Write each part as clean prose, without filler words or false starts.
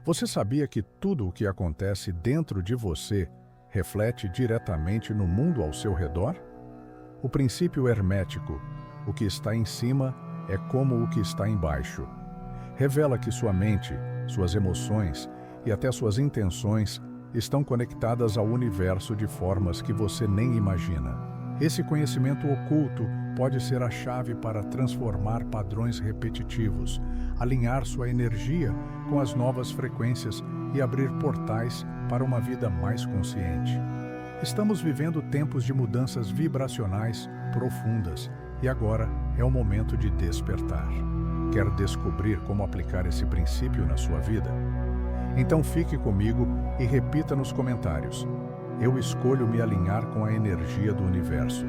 Você sabia que tudo o que acontece dentro de você reflete diretamente no mundo ao seu redor? O princípio hermético, o que está em cima é como o que está embaixo, revela que sua mente, suas emoções e até suas intenções estão conectadas ao universo de formas que você nem imagina. Esse conhecimento oculto pode ser a chave para transformar padrões repetitivos, alinhar sua energia com as novas frequências e abrir portais para uma vida mais consciente. Estamos vivendo tempos de mudanças vibracionais profundas e agora é o momento de despertar. Quer descobrir como aplicar esse princípio na sua vida? Então fique comigo e repita nos comentários: eu escolho me alinhar com a energia do universo.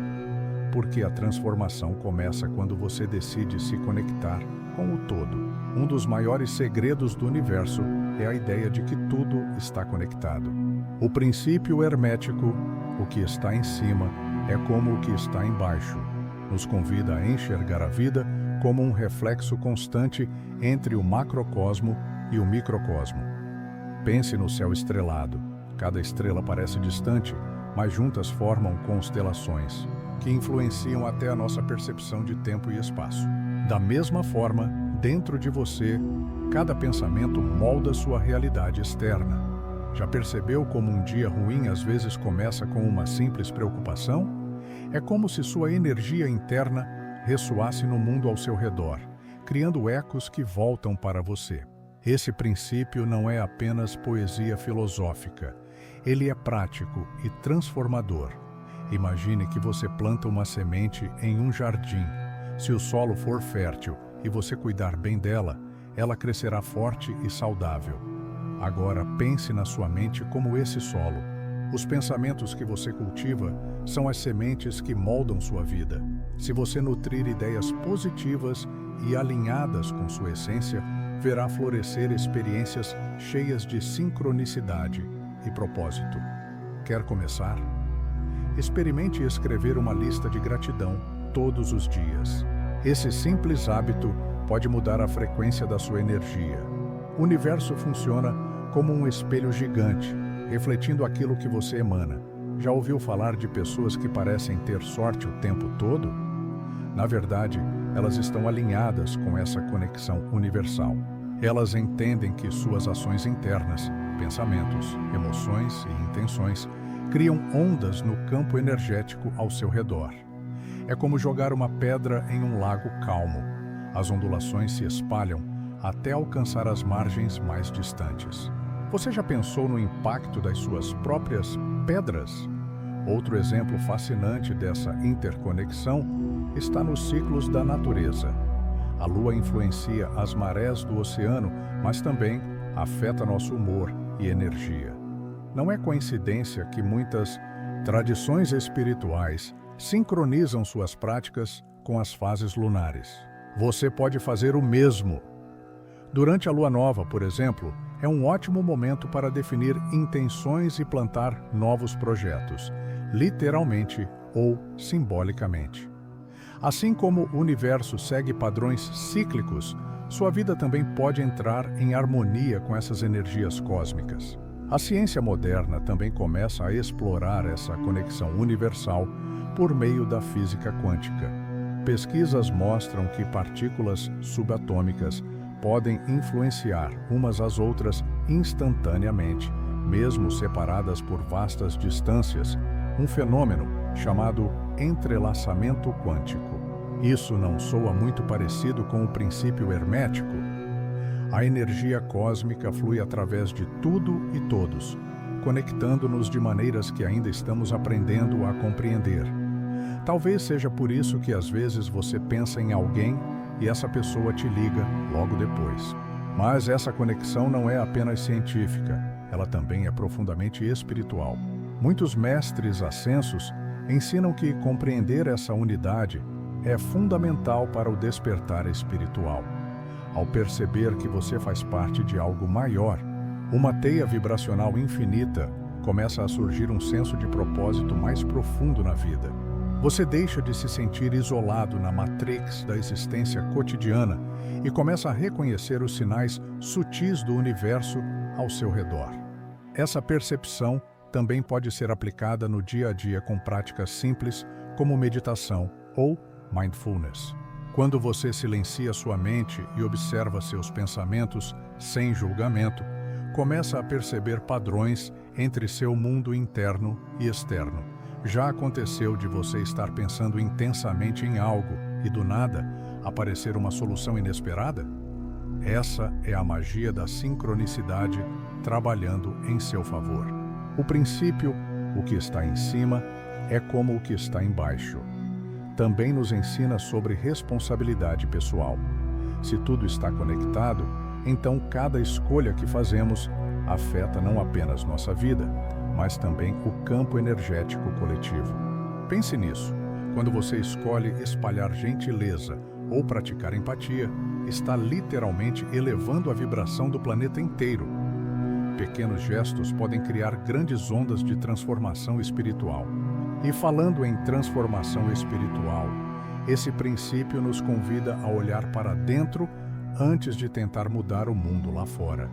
Porque a transformação começa quando você decide se conectar com o todo. Um dos maiores segredos do universo é a ideia de que tudo está conectado. O princípio hermético, o que está em cima, é como o que está embaixo, nos convida a enxergar a vida como um reflexo constante entre o macrocosmo e o microcosmo. Pense no céu estrelado. Cada estrela parece distante, mas juntas formam constelações, que influenciam até a nossa percepção de tempo e espaço. Da mesma forma, dentro de você, cada pensamento molda sua realidade externa. Já percebeu como um dia ruim às vezes começa com uma simples preocupação? É como se sua energia interna ressoasse no mundo ao seu redor, criando ecos que voltam para você. Esse princípio não é apenas poesia filosófica, ele é prático e transformador. Imagine que você planta uma semente em um jardim. Se o solo for fértil e você cuidar bem dela, ela crescerá forte e saudável. Agora pense na sua mente como esse solo. Os pensamentos que você cultiva são as sementes que moldam sua vida. Se você nutrir ideias positivas e alinhadas com sua essência, verá florescer experiências cheias de sincronicidade e propósito. Quer começar? Experimente escrever uma lista de gratidão todos os dias. Esse simples hábito pode mudar a frequência da sua energia. O universo funciona como um espelho gigante, refletindo aquilo que você emana. Já ouviu falar de pessoas que parecem ter sorte o tempo todo? Na verdade, elas estão alinhadas com essa conexão universal. Elas entendem que suas ações internas, pensamentos, emoções e intenções criam ondas no campo energético ao seu redor. É como jogar uma pedra em um lago calmo. As ondulações se espalham até alcançar as margens mais distantes. Você já pensou no impacto das suas próprias pedras? Outro exemplo fascinante dessa interconexão está nos ciclos da natureza. A lua influencia as marés do oceano, mas também afeta nosso humor e energia. Não é coincidência que muitas tradições espirituais sincronizam suas práticas com as fases lunares. Você pode fazer o mesmo. Durante a lua nova, por exemplo, é um ótimo momento para definir intenções e plantar novos projetos, literalmente ou simbolicamente. Assim como o universo segue padrões cíclicos, sua vida também pode entrar em harmonia com essas energias cósmicas. A ciência moderna também começa a explorar essa conexão universal por meio da física quântica. Pesquisas mostram que partículas subatômicas podem influenciar umas às outras instantaneamente, mesmo separadas por vastas distâncias, um fenômeno chamado entrelaçamento quântico. Isso não soa muito parecido com o princípio hermético? A energia cósmica flui através de tudo e todos, conectando-nos de maneiras que ainda estamos aprendendo a compreender. Talvez seja por isso que às vezes você pensa em alguém e essa pessoa te liga logo depois. Mas essa conexão não é apenas científica, ela também é profundamente espiritual. Muitos mestres ascensos ensinam que compreender essa unidade é fundamental para o despertar espiritual. Ao perceber que você faz parte de algo maior, uma teia vibracional infinita, começa a surgir um senso de propósito mais profundo na vida. Você deixa de se sentir isolado na matrix da existência cotidiana e começa a reconhecer os sinais sutis do universo ao seu redor. Essa percepção também pode ser aplicada no dia a dia com práticas simples como meditação ou mindfulness. Quando você silencia sua mente e observa seus pensamentos sem julgamento, começa a perceber padrões entre seu mundo interno e externo. Já aconteceu de você estar pensando intensamente em algo e, do nada, aparecer uma solução inesperada? Essa é a magia da sincronicidade trabalhando em seu favor. O princípio, o que está em cima, é como o que está embaixo. Também nos ensina sobre responsabilidade pessoal. Se tudo está conectado, então cada escolha que fazemos afeta não apenas nossa vida, mas também o campo energético coletivo. Pense nisso. Quando você escolhe espalhar gentileza ou praticar empatia, está literalmente elevando a vibração do planeta inteiro. Pequenos gestos podem criar grandes ondas de transformação espiritual. E falando em transformação espiritual, esse princípio nos convida a olhar para dentro antes de tentar mudar o mundo lá fora.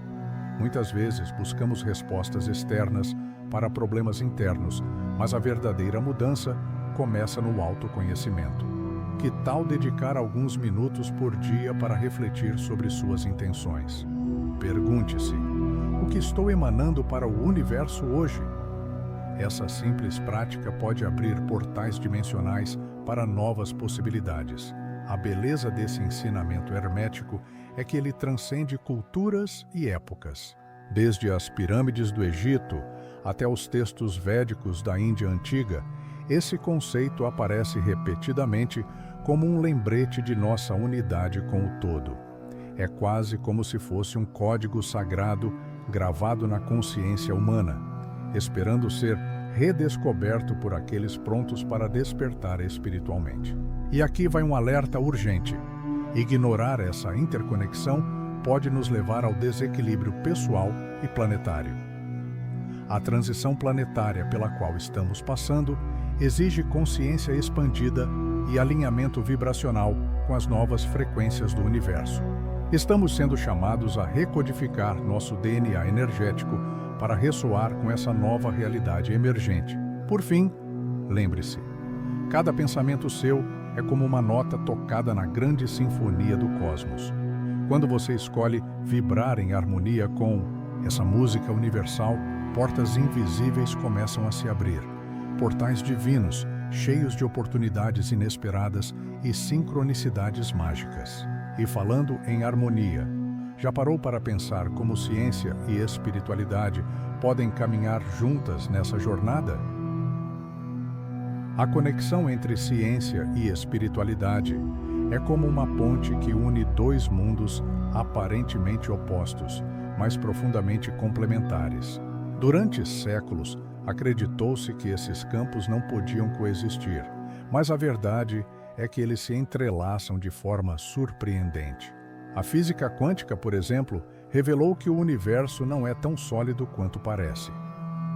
Muitas vezes buscamos respostas externas para problemas internos, mas a verdadeira mudança começa no autoconhecimento. Que tal dedicar alguns minutos por dia para refletir sobre suas intenções? Pergunte-se: o que estou emanando para o universo hoje? Essa simples prática pode abrir portais dimensionais para novas possibilidades. A beleza desse ensinamento hermético é que ele transcende culturas e épocas. Desde as pirâmides do Egito até os textos védicos da Índia antiga, esse conceito aparece repetidamente como um lembrete de nossa unidade com o todo. É quase como se fosse um código sagrado gravado na consciência humana, esperando ser redescoberto por aqueles prontos para despertar espiritualmente. E aqui vai um alerta urgente. Ignorar essa interconexão pode nos levar ao desequilíbrio pessoal e planetário. A transição planetária pela qual estamos passando exige consciência expandida e alinhamento vibracional com as novas frequências do universo. Estamos sendo chamados a recodificar nosso DNA energético para ressoar com essa nova realidade emergente. Por fim, lembre-se, cada pensamento seu é como uma nota tocada na grande sinfonia do cosmos. Quando você escolhe vibrar em harmonia com essa música universal, portas invisíveis começam a se abrir. Portais divinos, cheios de oportunidades inesperadas e sincronicidades mágicas. E falando em harmonia, já parou para pensar como ciência e espiritualidade podem caminhar juntas nessa jornada? A conexão entre ciência e espiritualidade é como uma ponte que une dois mundos aparentemente opostos, mas profundamente complementares. Durante séculos, acreditou-se que esses campos não podiam coexistir, mas a verdade é que eles se entrelaçam de forma surpreendente. A física quântica, por exemplo, revelou que o universo não é tão sólido quanto parece.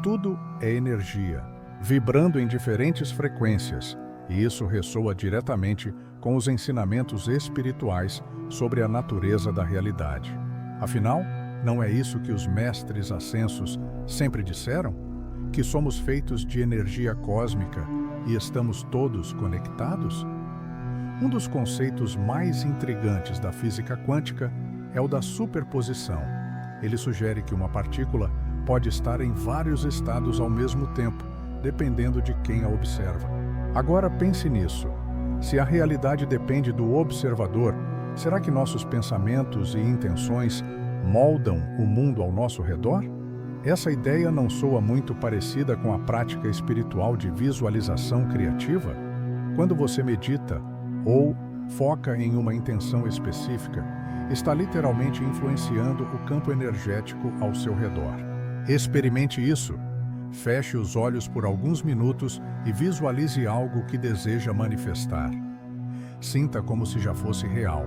Tudo é energia, vibrando em diferentes frequências, e isso ressoa diretamente com os ensinamentos espirituais sobre a natureza da realidade. Afinal, não é isso que os mestres ascensos sempre disseram? Que somos feitos de energia cósmica e estamos todos conectados? Um dos conceitos mais intrigantes da física quântica é o da superposição. Ele sugere que uma partícula pode estar em vários estados ao mesmo tempo, dependendo de quem a observa. Agora pense nisso. Se a realidade depende do observador, será que nossos pensamentos e intenções moldam o mundo ao nosso redor? Essa ideia não soa muito parecida com a prática espiritual de visualização criativa? Quando você medita ou foca em uma intenção específica, está literalmente influenciando o campo energético ao seu redor. Experimente isso. Feche os olhos por alguns minutos e visualize algo que deseja manifestar. Sinta como se já fosse real.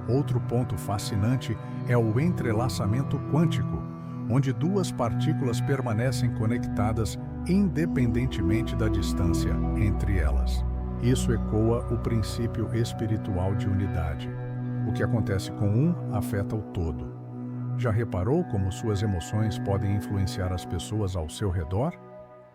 Outro ponto fascinante é o entrelaçamento quântico, onde duas partículas permanecem conectadas independentemente da distância entre elas. Isso ecoa o princípio espiritual de unidade. O que acontece com um afeta o todo. Já reparou como suas emoções podem influenciar as pessoas ao seu redor?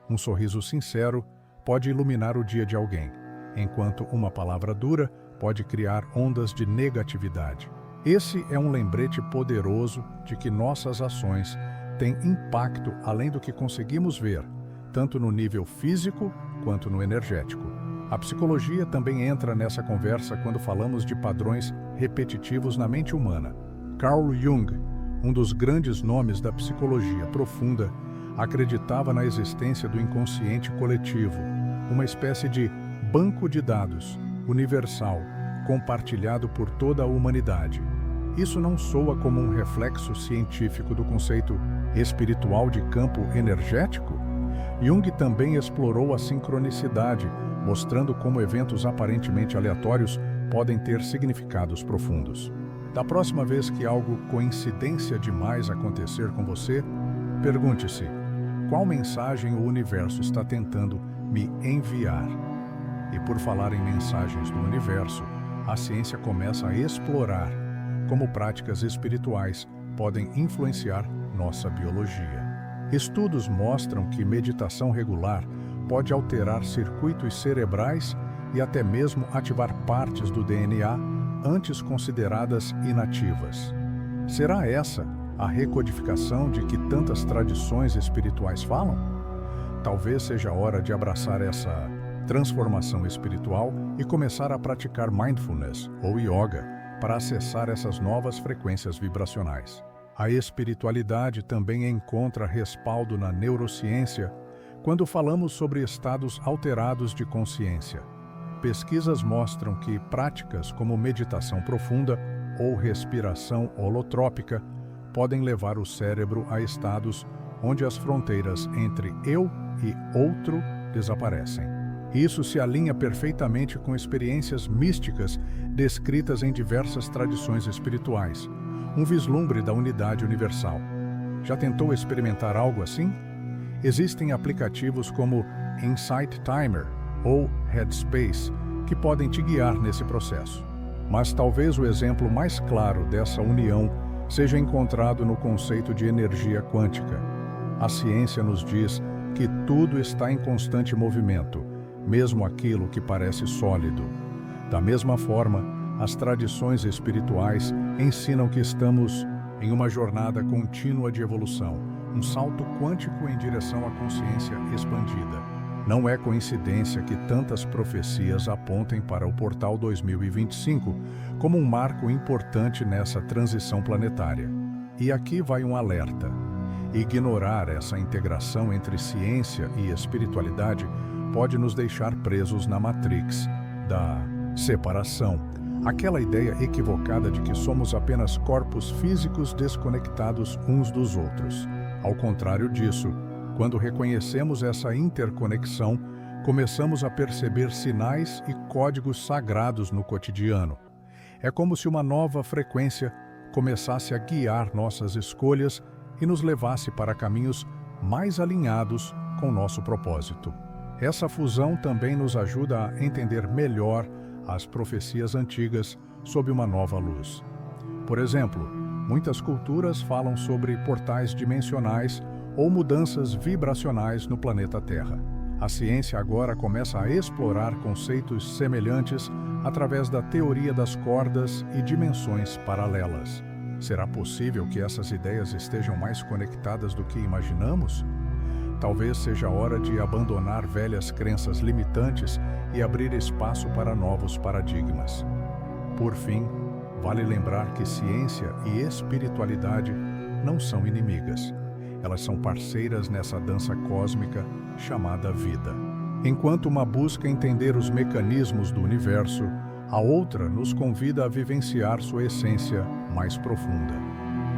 Um sorriso sincero pode iluminar o dia de alguém, enquanto uma palavra dura pode criar ondas de negatividade. Esse é um lembrete poderoso de que nossas ações têm impacto além do que conseguimos ver, tanto no nível físico quanto no energético. A psicologia também entra nessa conversa quando falamos de padrões repetitivos na mente humana. Carl Jung, um dos grandes nomes da psicologia profunda, acreditava na existência do inconsciente coletivo, uma espécie de banco de dados universal, compartilhado por toda a humanidade. Isso não soa como um reflexo científico do conceito espiritual de campo energético? Jung também explorou a sincronicidade, mostrando como eventos aparentemente aleatórios podem ter significados profundos. Da próxima vez que algo coincidência demais acontecer com você, pergunte-se: qual mensagem o universo está tentando me enviar? E por falar em mensagens do universo, a ciência começa a explorar como práticas espirituais podem influenciar nossa biologia. Estudos mostram que meditação regular pode alterar circuitos cerebrais e até mesmo ativar partes do DNA antes consideradas inativas. Será essa a recodificação de que tantas tradições espirituais falam? Talvez seja a hora de abraçar essa transformação espiritual e começar a praticar mindfulness ou yoga para acessar essas novas frequências vibracionais. A espiritualidade também encontra respaldo na neurociência quando falamos sobre estados alterados de consciência. Pesquisas mostram que práticas como meditação profunda ou respiração holotrópica podem levar o cérebro a estados onde as fronteiras entre eu e outro desaparecem. Isso se alinha perfeitamente com experiências místicas descritas em diversas tradições espirituais, um vislumbre da unidade universal. Já tentou experimentar algo assim? Existem aplicativos como Insight Timer ou Headspace que podem te guiar nesse processo. Mas talvez o exemplo mais claro dessa união seja encontrado no conceito de energia quântica. A ciência nos diz que tudo está em constante movimento, mesmo aquilo que parece sólido. Da mesma forma, as tradições espirituais ensinam que estamos em uma jornada contínua de evolução, um salto quântico em direção à consciência expandida. Não é coincidência que tantas profecias apontem para o Portal 2025 como um marco importante nessa transição planetária. E aqui vai um alerta. Ignorar essa integração entre ciência e espiritualidade pode nos deixar presos na Matrix da separação, aquela ideia equivocada de que somos apenas corpos físicos desconectados uns dos outros. Ao contrário disso, quando reconhecemos essa interconexão, começamos a perceber sinais e códigos sagrados no cotidiano. É como se uma nova frequência começasse a guiar nossas escolhas e nos levasse para caminhos mais alinhados com nosso propósito. Essa fusão também nos ajuda a entender melhor as profecias antigas sob uma nova luz. Por exemplo, muitas culturas falam sobre portais dimensionais ou mudanças vibracionais no planeta Terra. A ciência agora começa a explorar conceitos semelhantes através da teoria das cordas e dimensões paralelas. Será possível que essas ideias estejam mais conectadas do que imaginamos? Talvez seja a hora de abandonar velhas crenças limitantes e abrir espaço para novos paradigmas. Por fim, vale lembrar que ciência e espiritualidade não são inimigas. Elas são parceiras nessa dança cósmica chamada vida. Enquanto uma busca entender os mecanismos do universo, a outra nos convida a vivenciar sua essência mais profunda.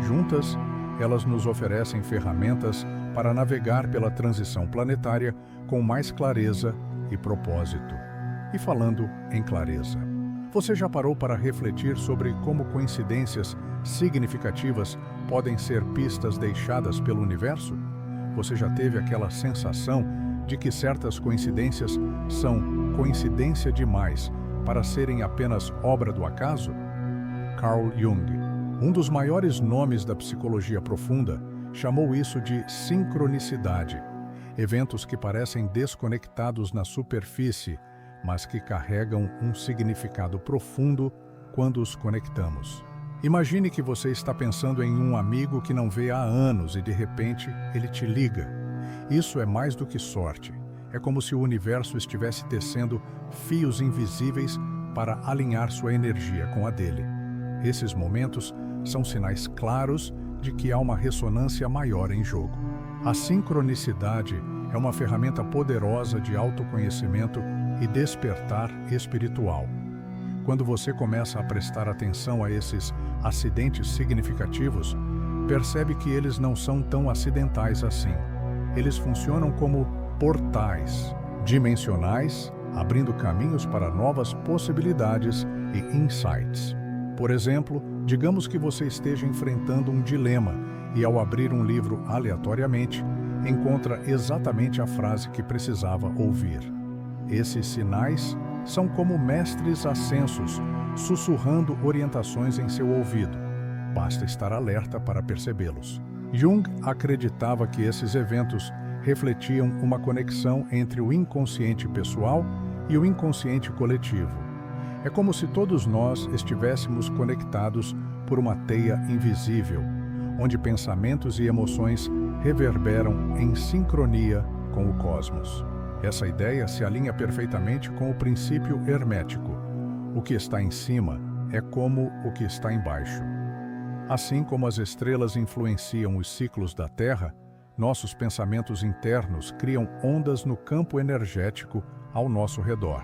Juntas, elas nos oferecem ferramentas para navegar pela transição planetária com mais clareza e propósito. E falando em clareza, você já parou para refletir sobre como coincidências significativas podem ser pistas deixadas pelo universo? Você já teve aquela sensação de que certas coincidências são coincidência demais para serem apenas obra do acaso? Carl Jung, Um dos maiores nomes da psicologia profunda chamou isso de sincronicidade, eventos que parecem desconectados na superfície, mas que carregam um significado profundo quando os conectamos. Imagine que você está pensando em um amigo que não vê há anos e de repente ele te liga. Isso é mais do que sorte. É como se o universo estivesse tecendo fios invisíveis para alinhar sua energia com a dele. Esses momentos são sinais claros de que há uma ressonância maior em jogo. A sincronicidade é uma ferramenta poderosa de autoconhecimento e despertar espiritual. Quando você começa a prestar atenção a esses acidentes significativos, percebe que eles não são tão acidentais assim. Eles funcionam como portais dimensionais, abrindo caminhos para novas possibilidades e insights. Por exemplo, digamos que você esteja enfrentando um dilema e, ao abrir um livro aleatoriamente, encontra exatamente a frase que precisava ouvir. Esses sinais são como mestres ascensos, sussurrando orientações em seu ouvido. Basta estar alerta para percebê-los. Jung acreditava que esses eventos refletiam uma conexão entre o inconsciente pessoal e o inconsciente coletivo. É como se todos nós estivéssemos conectados por uma teia invisível, onde pensamentos e emoções reverberam em sincronia com o cosmos. Essa ideia se alinha perfeitamente com o princípio hermético. O que está em cima é como o que está embaixo. Assim como as estrelas influenciam os ciclos da Terra, nossos pensamentos internos criam ondas no campo energético ao nosso redor.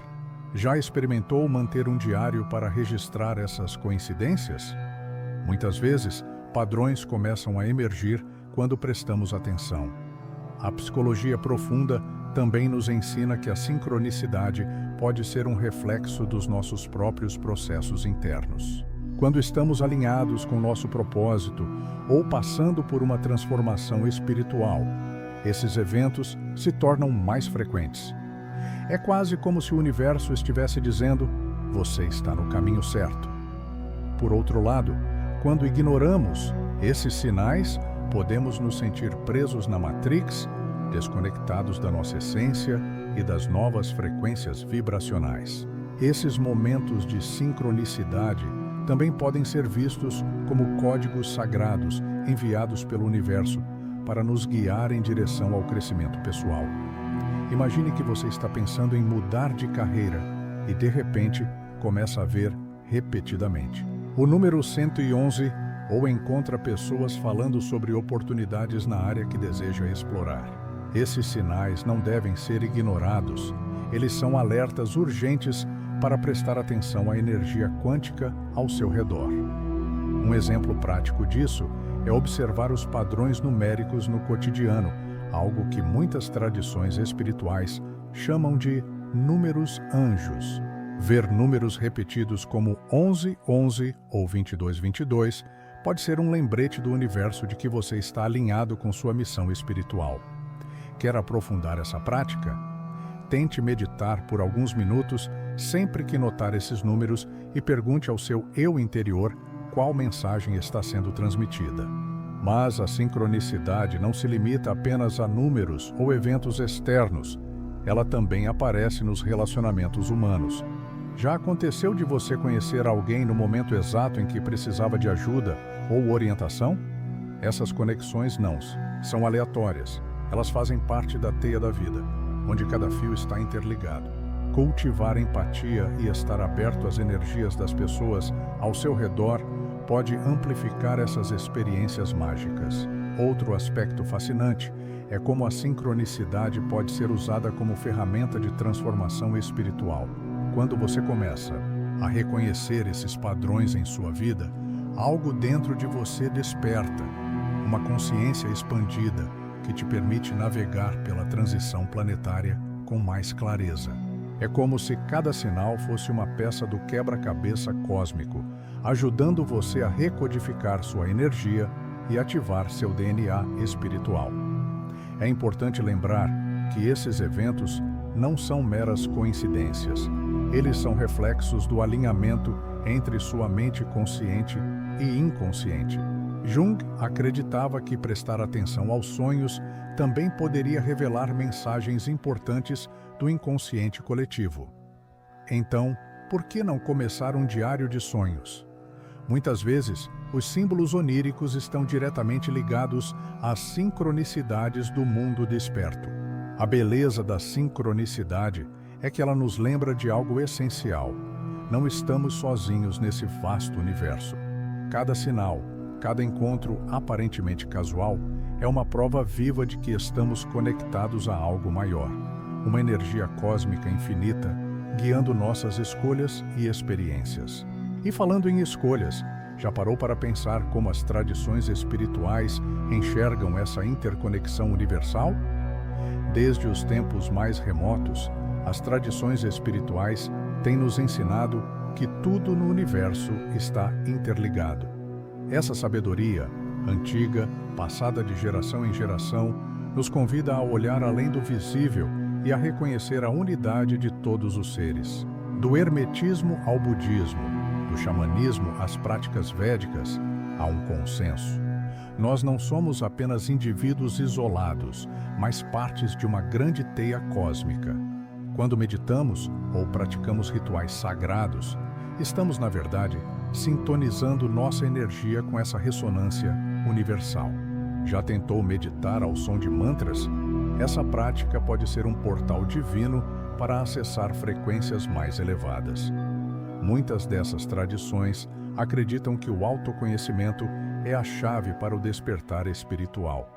Já experimentou manter um diário para registrar essas coincidências? Muitas vezes, padrões começam a emergir quando prestamos atenção. A psicologia profunda também nos ensina que a sincronicidade pode ser um reflexo dos nossos próprios processos internos. Quando estamos alinhados com nosso propósito ou passando por uma transformação espiritual, esses eventos se tornam mais frequentes. É quase como se o universo estivesse dizendo: você está no caminho certo. Por outro lado, quando ignoramos esses sinais, podemos nos sentir presos na Matrix, desconectados da nossa essência e das novas frequências vibracionais. Esses momentos de sincronicidade também podem ser vistos como códigos sagrados enviados pelo universo para nos guiar em direção ao crescimento pessoal. Imagine que você está pensando em mudar de carreira e, de repente, começa a ver repetidamente o número 111 ou encontra pessoas falando sobre oportunidades na área que deseja explorar. Esses sinais não devem ser ignorados. Eles são alertas urgentes para prestar atenção à energia quântica ao seu redor. Um exemplo prático disso é observar os padrões numéricos no cotidiano, algo que muitas tradições espirituais chamam de números anjos. Ver números repetidos como 11, 11 ou 22, 22 pode ser um lembrete do universo de que você está alinhado com sua missão espiritual. Quer aprofundar essa prática? Tente meditar por alguns minutos sempre que notar esses números e pergunte ao seu eu interior qual mensagem está sendo transmitida. Mas a sincronicidade não se limita apenas a números ou eventos externos. Ela também aparece nos relacionamentos humanos. Já aconteceu de você conhecer alguém no momento exato em que precisava de ajuda ou orientação? Essas conexões não são aleatórias. Elas fazem parte da teia da vida, onde cada fio está interligado. Cultivar empatia e estar aberto às energias das pessoas ao seu redor pode amplificar essas experiências mágicas. Outro aspecto fascinante é como a sincronicidade pode ser usada como ferramenta de transformação espiritual. Quando você começa a reconhecer esses padrões em sua vida, algo dentro de você desperta, uma consciência expandida que te permite navegar pela transição planetária com mais clareza. É como se cada sinal fosse uma peça do quebra-cabeça cósmico, ajudando você a recodificar sua energia e ativar seu DNA espiritual. É importante lembrar que esses eventos não são meras coincidências. Eles são reflexos do alinhamento entre sua mente consciente e inconsciente. Jung acreditava que prestar atenção aos sonhos também poderia revelar mensagens importantes do inconsciente coletivo. Então, por que não começar um diário de sonhos? Muitas vezes, os símbolos oníricos estão diretamente ligados às sincronicidades do mundo desperto. A beleza da sincronicidade é que ela nos lembra de algo essencial. Não estamos sozinhos nesse vasto universo. Cada sinal, cada encontro aparentemente casual, é uma prova viva de que estamos conectados a algo maior, uma energia cósmica infinita, guiando nossas escolhas e experiências. E falando em escolhas, já parou para pensar como as tradições espirituais enxergam essa interconexão universal? Desde os tempos mais remotos, as tradições espirituais têm nos ensinado que tudo no universo está interligado. Essa sabedoria, antiga, passada de geração em geração, nos convida a olhar além do visível e a reconhecer a unidade de todos os seres. Do hermetismo ao budismo, do xamanismo às práticas védicas, há um consenso. Nós não somos apenas indivíduos isolados, mas partes de uma grande teia cósmica. Quando meditamos ou praticamos rituais sagrados, estamos, na verdade, sintonizando nossa energia com essa ressonância universal. Já tentou meditar ao som de mantras? Essa prática pode ser um portal divino para acessar frequências mais elevadas. Muitas dessas tradições acreditam que o autoconhecimento é a chave para o despertar espiritual.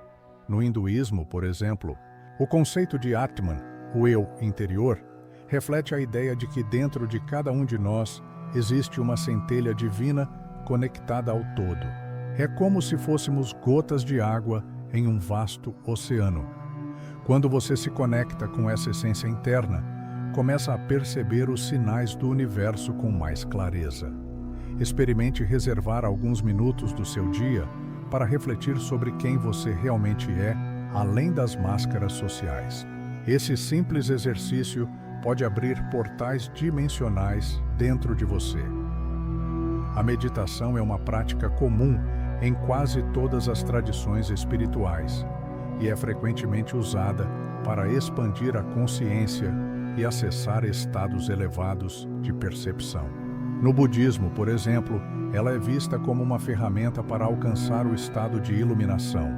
No hinduísmo, por exemplo, o conceito de Atman, o eu interior, reflete a ideia de que dentro de cada um de nós existe uma centelha divina conectada ao todo. É como se fôssemos gotas de água em um vasto oceano. Quando você se conecta com essa essência interna, começa a perceber os sinais do universo com mais clareza. Experimente reservar alguns minutos do seu dia para refletir sobre quem você realmente é, além das máscaras sociais. Esse simples exercício pode abrir portais dimensionais dentro de você. A meditação é uma prática comum em quase todas as tradições espirituais e é frequentemente usada para expandir a consciência e acessar estados elevados de percepção. No budismo, por exemplo, ela é vista como uma ferramenta para alcançar o estado de iluminação,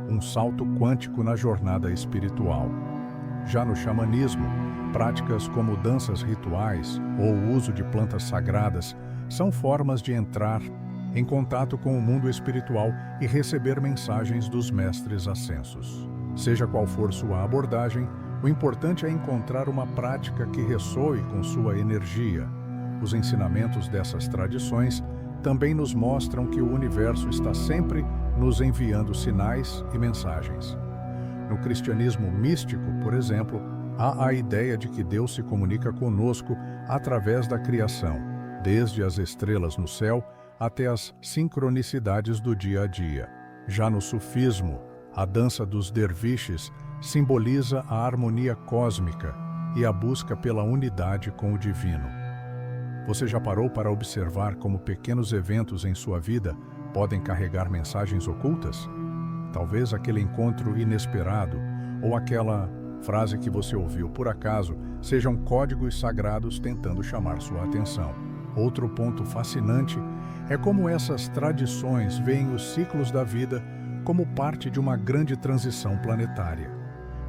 um salto quântico na jornada espiritual. Já no xamanismo, práticas como danças rituais ou o uso de plantas sagradas são formas de entrar em contato com o mundo espiritual e receber mensagens dos mestres ascensos. Seja qual for sua abordagem, o importante é encontrar uma prática que ressoe com sua energia. Os ensinamentos dessas tradições também nos mostram que o universo está sempre nos enviando sinais e mensagens. No cristianismo místico, por exemplo, há a ideia de que Deus se comunica conosco através da criação, desde as estrelas no céu até as sincronicidades do dia a dia. Já no sufismo, a dança dos derviches simboliza a harmonia cósmica e a busca pela unidade com o divino. Você já parou para observar como pequenos eventos em sua vida podem carregar mensagens ocultas? Talvez aquele encontro inesperado ou aquela frase que você ouviu por acaso sejam códigos sagrados tentando chamar sua atenção. Outro ponto fascinante é como essas tradições veem os ciclos da vida como parte de uma grande transição planetária.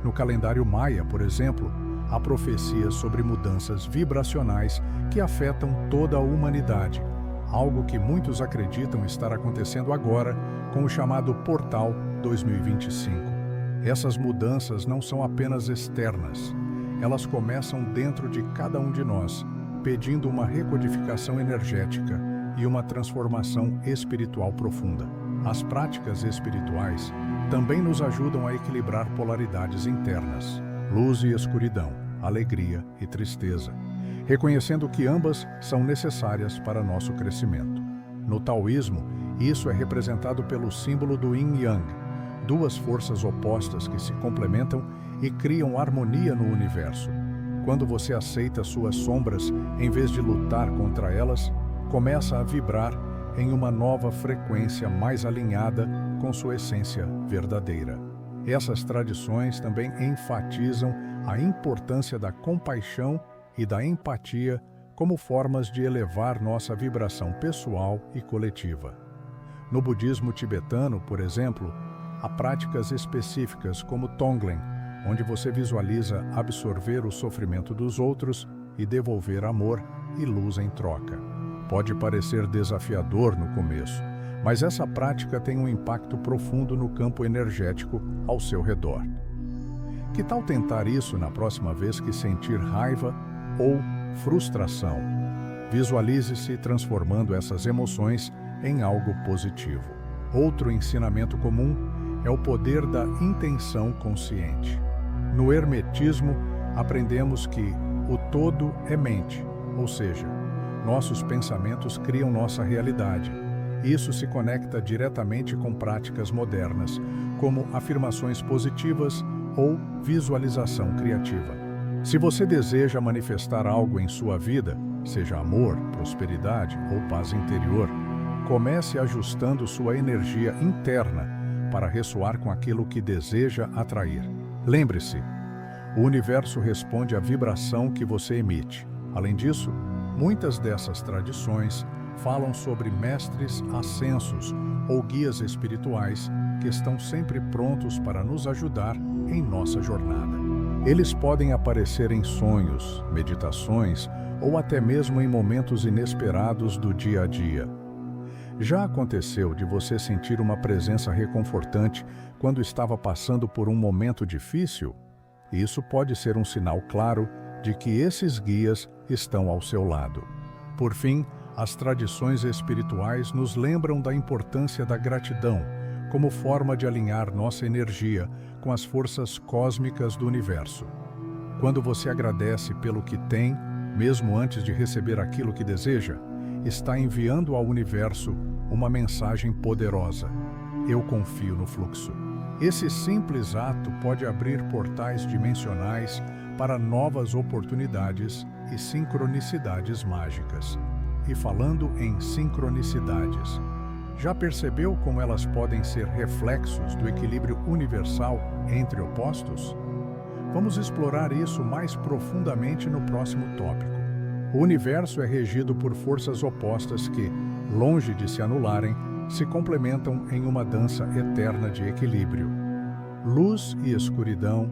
No calendário maia, por exemplo, há profecias sobre mudanças vibracionais que afetam toda a humanidade, algo que muitos acreditam estar acontecendo agora com o chamado Portal 2025. Essas mudanças não são apenas externas, elas começam dentro de cada um de nós, pedindo uma recodificação energética e uma transformação espiritual profunda. As práticas espirituais também nos ajudam a equilibrar polaridades internas, luz e escuridão, alegria e tristeza, reconhecendo que ambas são necessárias para nosso crescimento. No taoísmo, isso é representado pelo símbolo do Yin e Yang, duas forças opostas que se complementam e criam harmonia no universo. Quando você aceita suas sombras em vez de lutar contra elas, começa a vibrar em uma nova frequência mais alinhada com sua essência verdadeira. Essas tradições também enfatizam a importância da compaixão e da empatia como formas de elevar nossa vibração pessoal e coletiva. No budismo tibetano, por exemplo, há práticas específicas como Tonglen, onde você visualiza absorver o sofrimento dos outros e devolver amor e luz em troca. Pode parecer desafiador no começo, mas essa prática tem um impacto profundo no campo energético ao seu redor. Que tal tentar isso na próxima vez que sentir raiva ou frustração? Visualize-se transformando essas emoções em algo positivo. Outro ensinamento comum é o poder da intenção consciente. No hermetismo, aprendemos que o todo é mente, ou seja, nossos pensamentos criam nossa realidade. Isso se conecta diretamente com práticas modernas, como afirmações positivas ou visualização criativa. Se você deseja manifestar algo em sua vida, seja amor, prosperidade ou paz interior, comece ajustando sua energia interna para ressoar com aquilo que deseja atrair. Lembre-se, o universo responde à vibração que você emite. Além disso, muitas dessas tradições falam sobre mestres ascensos ou guias espirituais que estão sempre prontos para nos ajudar em nossa jornada. Eles podem aparecer em sonhos, meditações ou até mesmo em momentos inesperados do dia a dia. Já aconteceu de você sentir uma presença reconfortante quando estava passando por um momento difícil? Isso pode ser um sinal claro de que esses guias estão ao seu lado. Por fim, as tradições espirituais nos lembram da importância da gratidão como forma de alinhar nossa energia com as forças cósmicas do universo. Quando você agradece pelo que tem, mesmo antes de receber aquilo que deseja, está enviando ao universo uma mensagem poderosa: eu confio no fluxo. Esse simples ato pode abrir portais dimensionais para novas oportunidades e sincronicidades mágicas. E falando em sincronicidades, já percebeu como elas podem ser reflexos do equilíbrio universal entre opostos? Vamos explorar isso mais profundamente no próximo tópico. O universo é regido por forças opostas que, longe de se anularem, se complementam em uma dança eterna de equilíbrio. Luz e escuridão,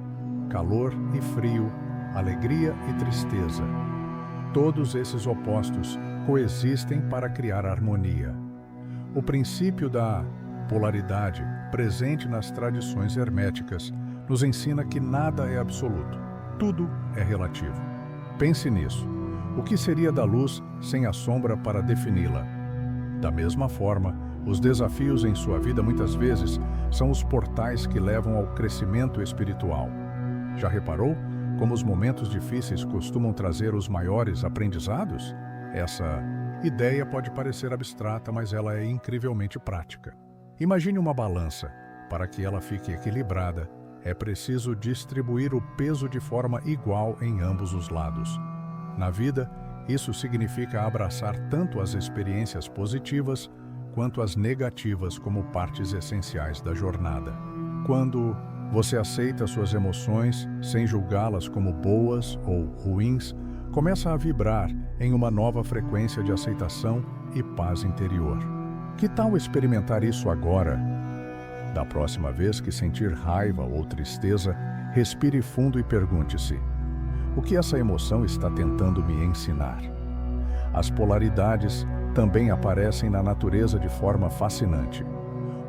calor e frio, alegria e tristeza. Todos esses opostos coexistem para criar harmonia. O princípio da polaridade, presente nas tradições herméticas, nos ensina que nada é absoluto, tudo é relativo. Pense nisso. O que seria da luz sem a sombra para defini-la? Da mesma forma, os desafios em sua vida muitas vezes são os portais que levam ao crescimento espiritual. Já reparou como os momentos difíceis costumam trazer os maiores aprendizados? Essa ideia pode parecer abstrata, mas ela é incrivelmente prática. Imagine uma balança. Para que ela fique equilibrada, é preciso distribuir o peso de forma igual em ambos os lados. Na vida, isso significa abraçar tanto as experiências positivas quanto as negativas como partes essenciais da jornada. Quando você aceita suas emoções sem julgá-las como boas ou ruins, começa a vibrar em uma nova frequência de aceitação e paz interior. Que tal experimentar isso agora? Da próxima vez que sentir raiva ou tristeza, respire fundo e pergunte-se: o que essa emoção está tentando me ensinar? As polaridades também aparecem na natureza de forma fascinante.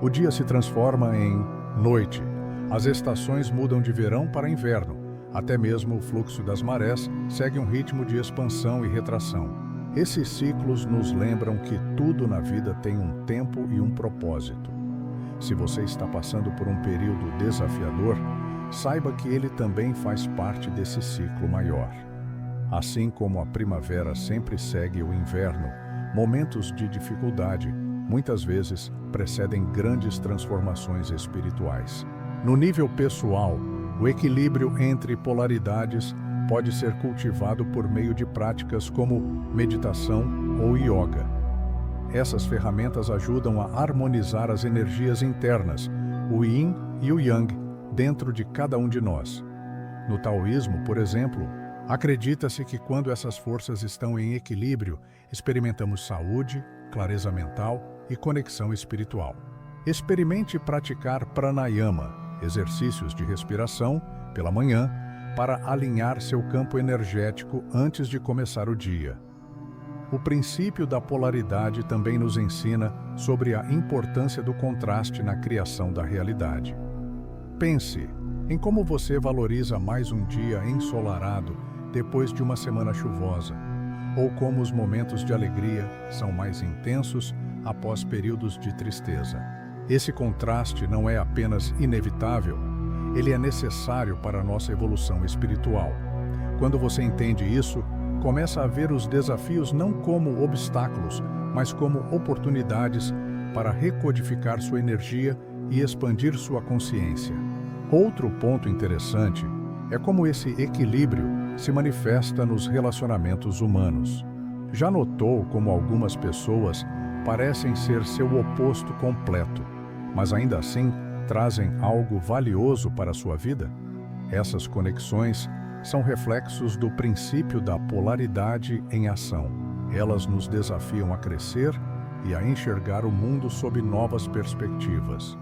O dia se transforma em noite, as estações mudam de verão para inverno, até mesmo o fluxo das marés segue um ritmo de expansão e retração. Esses ciclos nos lembram que tudo na vida tem um tempo e um propósito. Se você está passando por um período desafiador, saiba que ele também faz parte desse ciclo maior. Assim como a primavera sempre segue o inverno, momentos de dificuldade muitas vezes precedem grandes transformações espirituais. No nível pessoal, o equilíbrio entre polaridades pode ser cultivado por meio de práticas como meditação ou yoga. Essas ferramentas ajudam a harmonizar as energias internas, o Yin e o Yang, dentro de cada um de nós. No taoísmo, por exemplo, acredita-se que quando essas forças estão em equilíbrio, experimentamos saúde, clareza mental e conexão espiritual. Experimente praticar pranayama, exercícios de respiração, pela manhã, para alinhar seu campo energético antes de começar o dia. O princípio da polaridade também nos ensina sobre a importância do contraste na criação da realidade. Pense em como você valoriza mais um dia ensolarado depois de uma semana chuvosa, ou como os momentos de alegria são mais intensos após períodos de tristeza. Esse contraste não é apenas inevitável, ele é necessário para a nossa evolução espiritual. Quando você entende isso, começa a ver os desafios não como obstáculos, mas como oportunidades para recodificar sua energia e expandir sua consciência. Outro ponto interessante é como esse equilíbrio se manifesta nos relacionamentos humanos. Já notou como algumas pessoas parecem ser seu oposto completo, mas ainda assim trazem algo valioso para a sua vida? Essas conexões são reflexos do princípio da polaridade em ação. Elas nos desafiam a crescer e a enxergar o mundo sob novas perspectivas.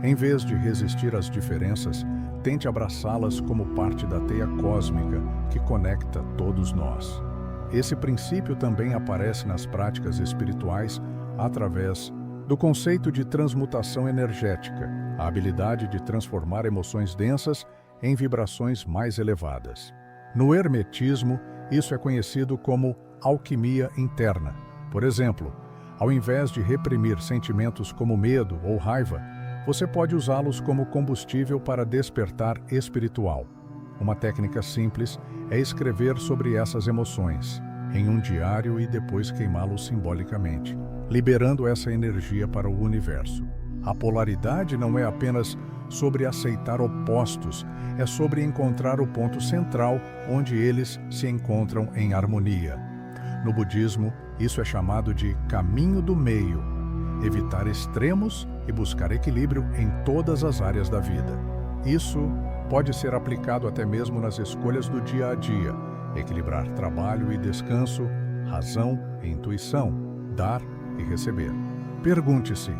Em vez de resistir às diferenças, tente abraçá-las como parte da teia cósmica que conecta todos nós. Esse princípio também aparece nas práticas espirituais através do conceito de transmutação energética, a habilidade de transformar emoções densas em vibrações mais elevadas. No hermetismo, isso é conhecido como alquimia interna. Por exemplo, ao invés de reprimir sentimentos como medo ou raiva, você pode usá-los como combustível para despertar espiritual. Uma técnica simples é escrever sobre essas emoções em um diário e depois queimá-los simbolicamente, liberando essa energia para o universo. A polaridade não é apenas sobre aceitar opostos, é sobre encontrar o ponto central onde eles se encontram em harmonia. No budismo, isso é chamado de caminho do meio, evitar extremos e buscar equilíbrio em todas as áreas da vida. Isso pode ser aplicado até mesmo nas escolhas do dia a dia, equilibrar trabalho e descanso, razão e intuição, dar e receber. Pergunte-se: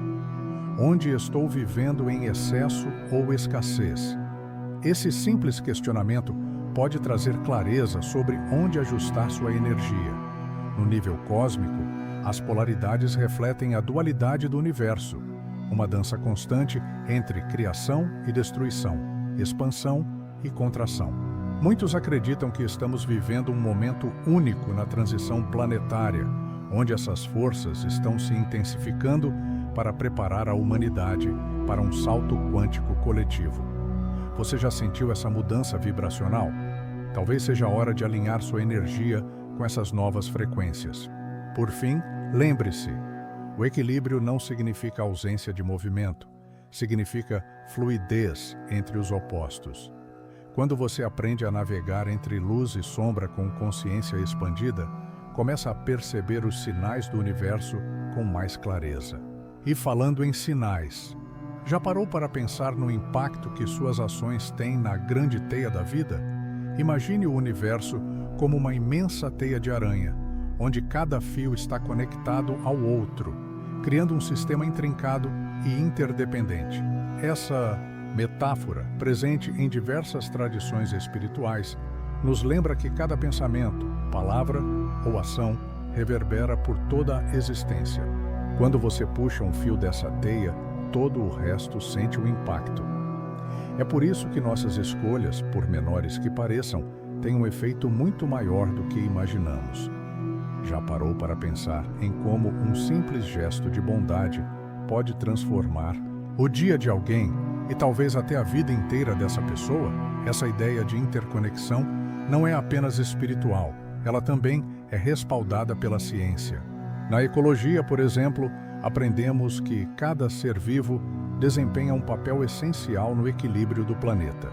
onde estou vivendo em excesso ou escassez? Esse simples questionamento pode trazer clareza sobre onde ajustar sua energia. No nível cósmico, as polaridades refletem a dualidade do universo, uma dança constante entre criação e destruição, expansão e contração. Muitos acreditam que estamos vivendo um momento único na transição planetária, onde essas forças estão se intensificando para preparar a humanidade para um salto quântico coletivo. Você já sentiu essa mudança vibracional? Talvez seja a hora de alinhar sua energia com essas novas frequências. Por fim, lembre-se, o equilíbrio não significa ausência de movimento, significa fluidez entre os opostos. Quando você aprende a navegar entre luz e sombra com consciência expandida, começa a perceber os sinais do universo com mais clareza. E falando em sinais, já parou para pensar no impacto que suas ações têm na grande teia da vida? Imagine o universo como uma imensa teia de aranha, onde cada fio está conectado ao outro, criando um sistema intrincado e interdependente. Essa metáfora, presente em diversas tradições espirituais, nos lembra que cada pensamento, palavra ou ação reverbera por toda a existência. Quando você puxa um fio dessa teia, todo o resto sente o impacto. É por isso que nossas escolhas, por menores que pareçam, têm um efeito muito maior do que imaginamos. Já parou para pensar em como um simples gesto de bondade pode transformar o dia de alguém e talvez até a vida inteira dessa pessoa? Essa ideia de interconexão não é apenas espiritual, ela também é respaldada pela ciência. Na ecologia, por exemplo, aprendemos que cada ser vivo desempenha um papel essencial no equilíbrio do planeta.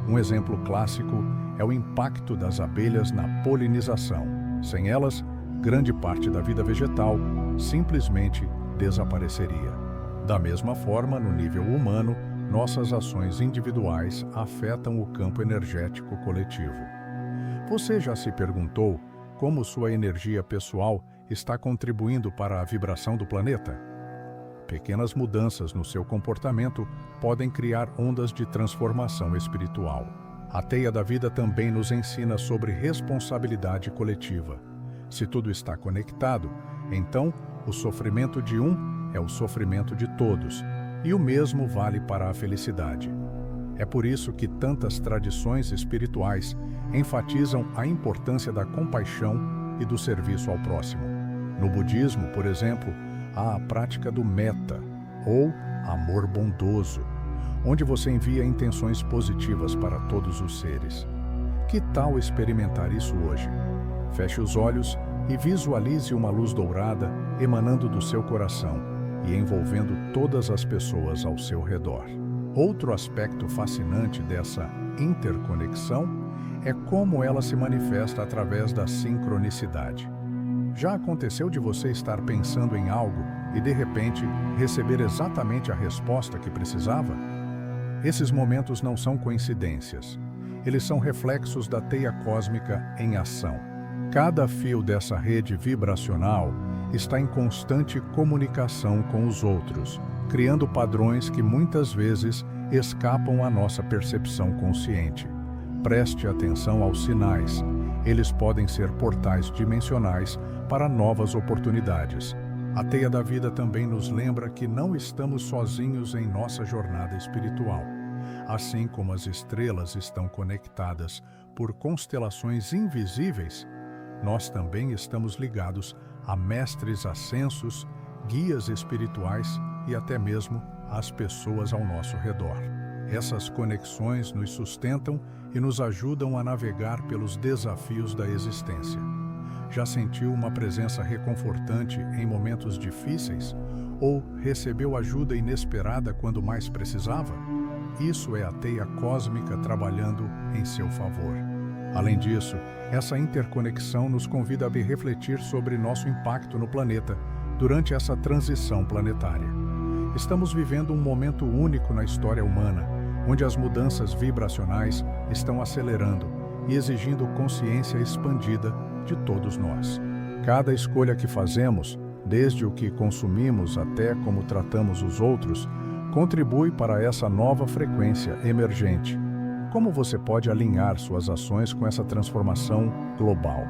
Um exemplo clássico é o impacto das abelhas na polinização. Sem elas, grande parte da vida vegetal simplesmente desapareceria. Da mesma forma, no nível humano, nossas ações individuais afetam o campo energético coletivo. Você já se perguntou como sua energia pessoal está contribuindo para a vibração do planeta? Pequenas mudanças no seu comportamento podem criar ondas de transformação espiritual. A teia da vida também nos ensina sobre responsabilidade coletiva. Se tudo está conectado, então o sofrimento de um é o sofrimento de todos, e o mesmo vale para a felicidade. É por isso que tantas tradições espirituais enfatizam a importância da compaixão e do serviço ao próximo. No budismo, por exemplo, há a prática do metta, ou amor bondoso, onde você envia intenções positivas para todos os seres. Que tal experimentar isso hoje? Feche os olhos e visualize uma luz dourada emanando do seu coração e envolvendo todas as pessoas ao seu redor. Outro aspecto fascinante dessa interconexão é como ela se manifesta através da sincronicidade. Já aconteceu de você estar pensando em algo e, de repente, receber exatamente a resposta que precisava? Esses momentos não são coincidências. Eles são reflexos da teia cósmica em ação. Cada fio dessa rede vibracional está em constante comunicação com os outros, criando padrões que muitas vezes escapam à nossa percepção consciente. Preste atenção aos sinais. Eles podem ser portais dimensionais para novas oportunidades. A teia da vida também nos lembra que não estamos sozinhos em nossa jornada espiritual. Assim como as estrelas estão conectadas por constelações invisíveis, nós também estamos ligados a mestres ascensos, guias espirituais e até mesmo às pessoas ao nosso redor. Essas conexões nos sustentam e nos ajudam a navegar pelos desafios da existência. Já sentiu uma presença reconfortante em momentos difíceis? Ou recebeu ajuda inesperada quando mais precisava? Isso é a teia cósmica trabalhando em seu favor. Além disso, essa interconexão nos convida a refletir sobre nosso impacto no planeta durante essa transição planetária. Estamos vivendo um momento único na história humana, onde as mudanças vibracionais estão acelerando e exigindo consciência expandida de todos nós. Cada escolha que fazemos, desde o que consumimos até como tratamos os outros, contribui para essa nova frequência emergente. Como você pode alinhar suas ações com essa transformação global?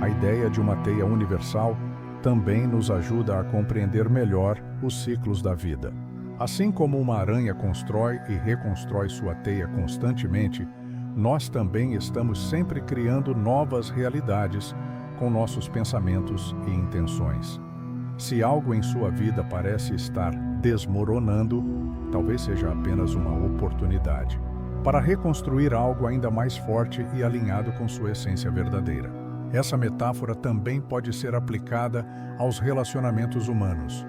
A ideia de uma teia universal também nos ajuda a compreender melhor os ciclos da vida. Assim como uma aranha constrói e reconstrói sua teia constantemente, nós também estamos sempre criando novas realidades com nossos pensamentos e intenções. Se algo em sua vida parece estar desmoronando, talvez seja apenas uma oportunidade para reconstruir algo ainda mais forte e alinhado com sua essência verdadeira. Essa metáfora também pode ser aplicada aos relacionamentos humanos.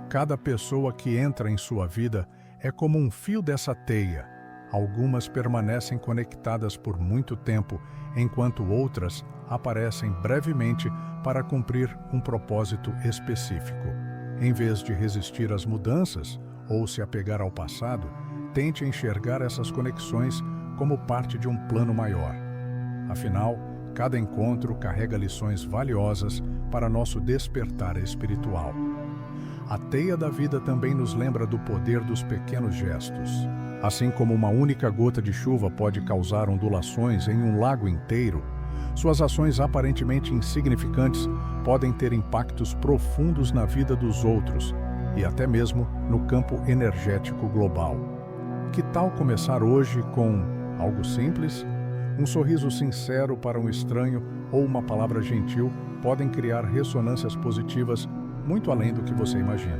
Cada pessoa que entra em sua vida é como um fio dessa teia. Algumas permanecem conectadas por muito tempo, enquanto outras aparecem brevemente para cumprir um propósito específico. Em vez de resistir às mudanças ou se apegar ao passado, tente enxergar essas conexões como parte de um plano maior. Afinal, cada encontro carrega lições valiosas para nosso despertar espiritual. A teia da vida também nos lembra do poder dos pequenos gestos. Assim como uma única gota de chuva pode causar ondulações em um lago inteiro, suas ações aparentemente insignificantes podem ter impactos profundos na vida dos outros e até mesmo no campo energético global. Que tal começar hoje com algo simples? Um sorriso sincero para um estranho ou uma palavra gentil podem criar ressonâncias positivas muito além do que você imagina.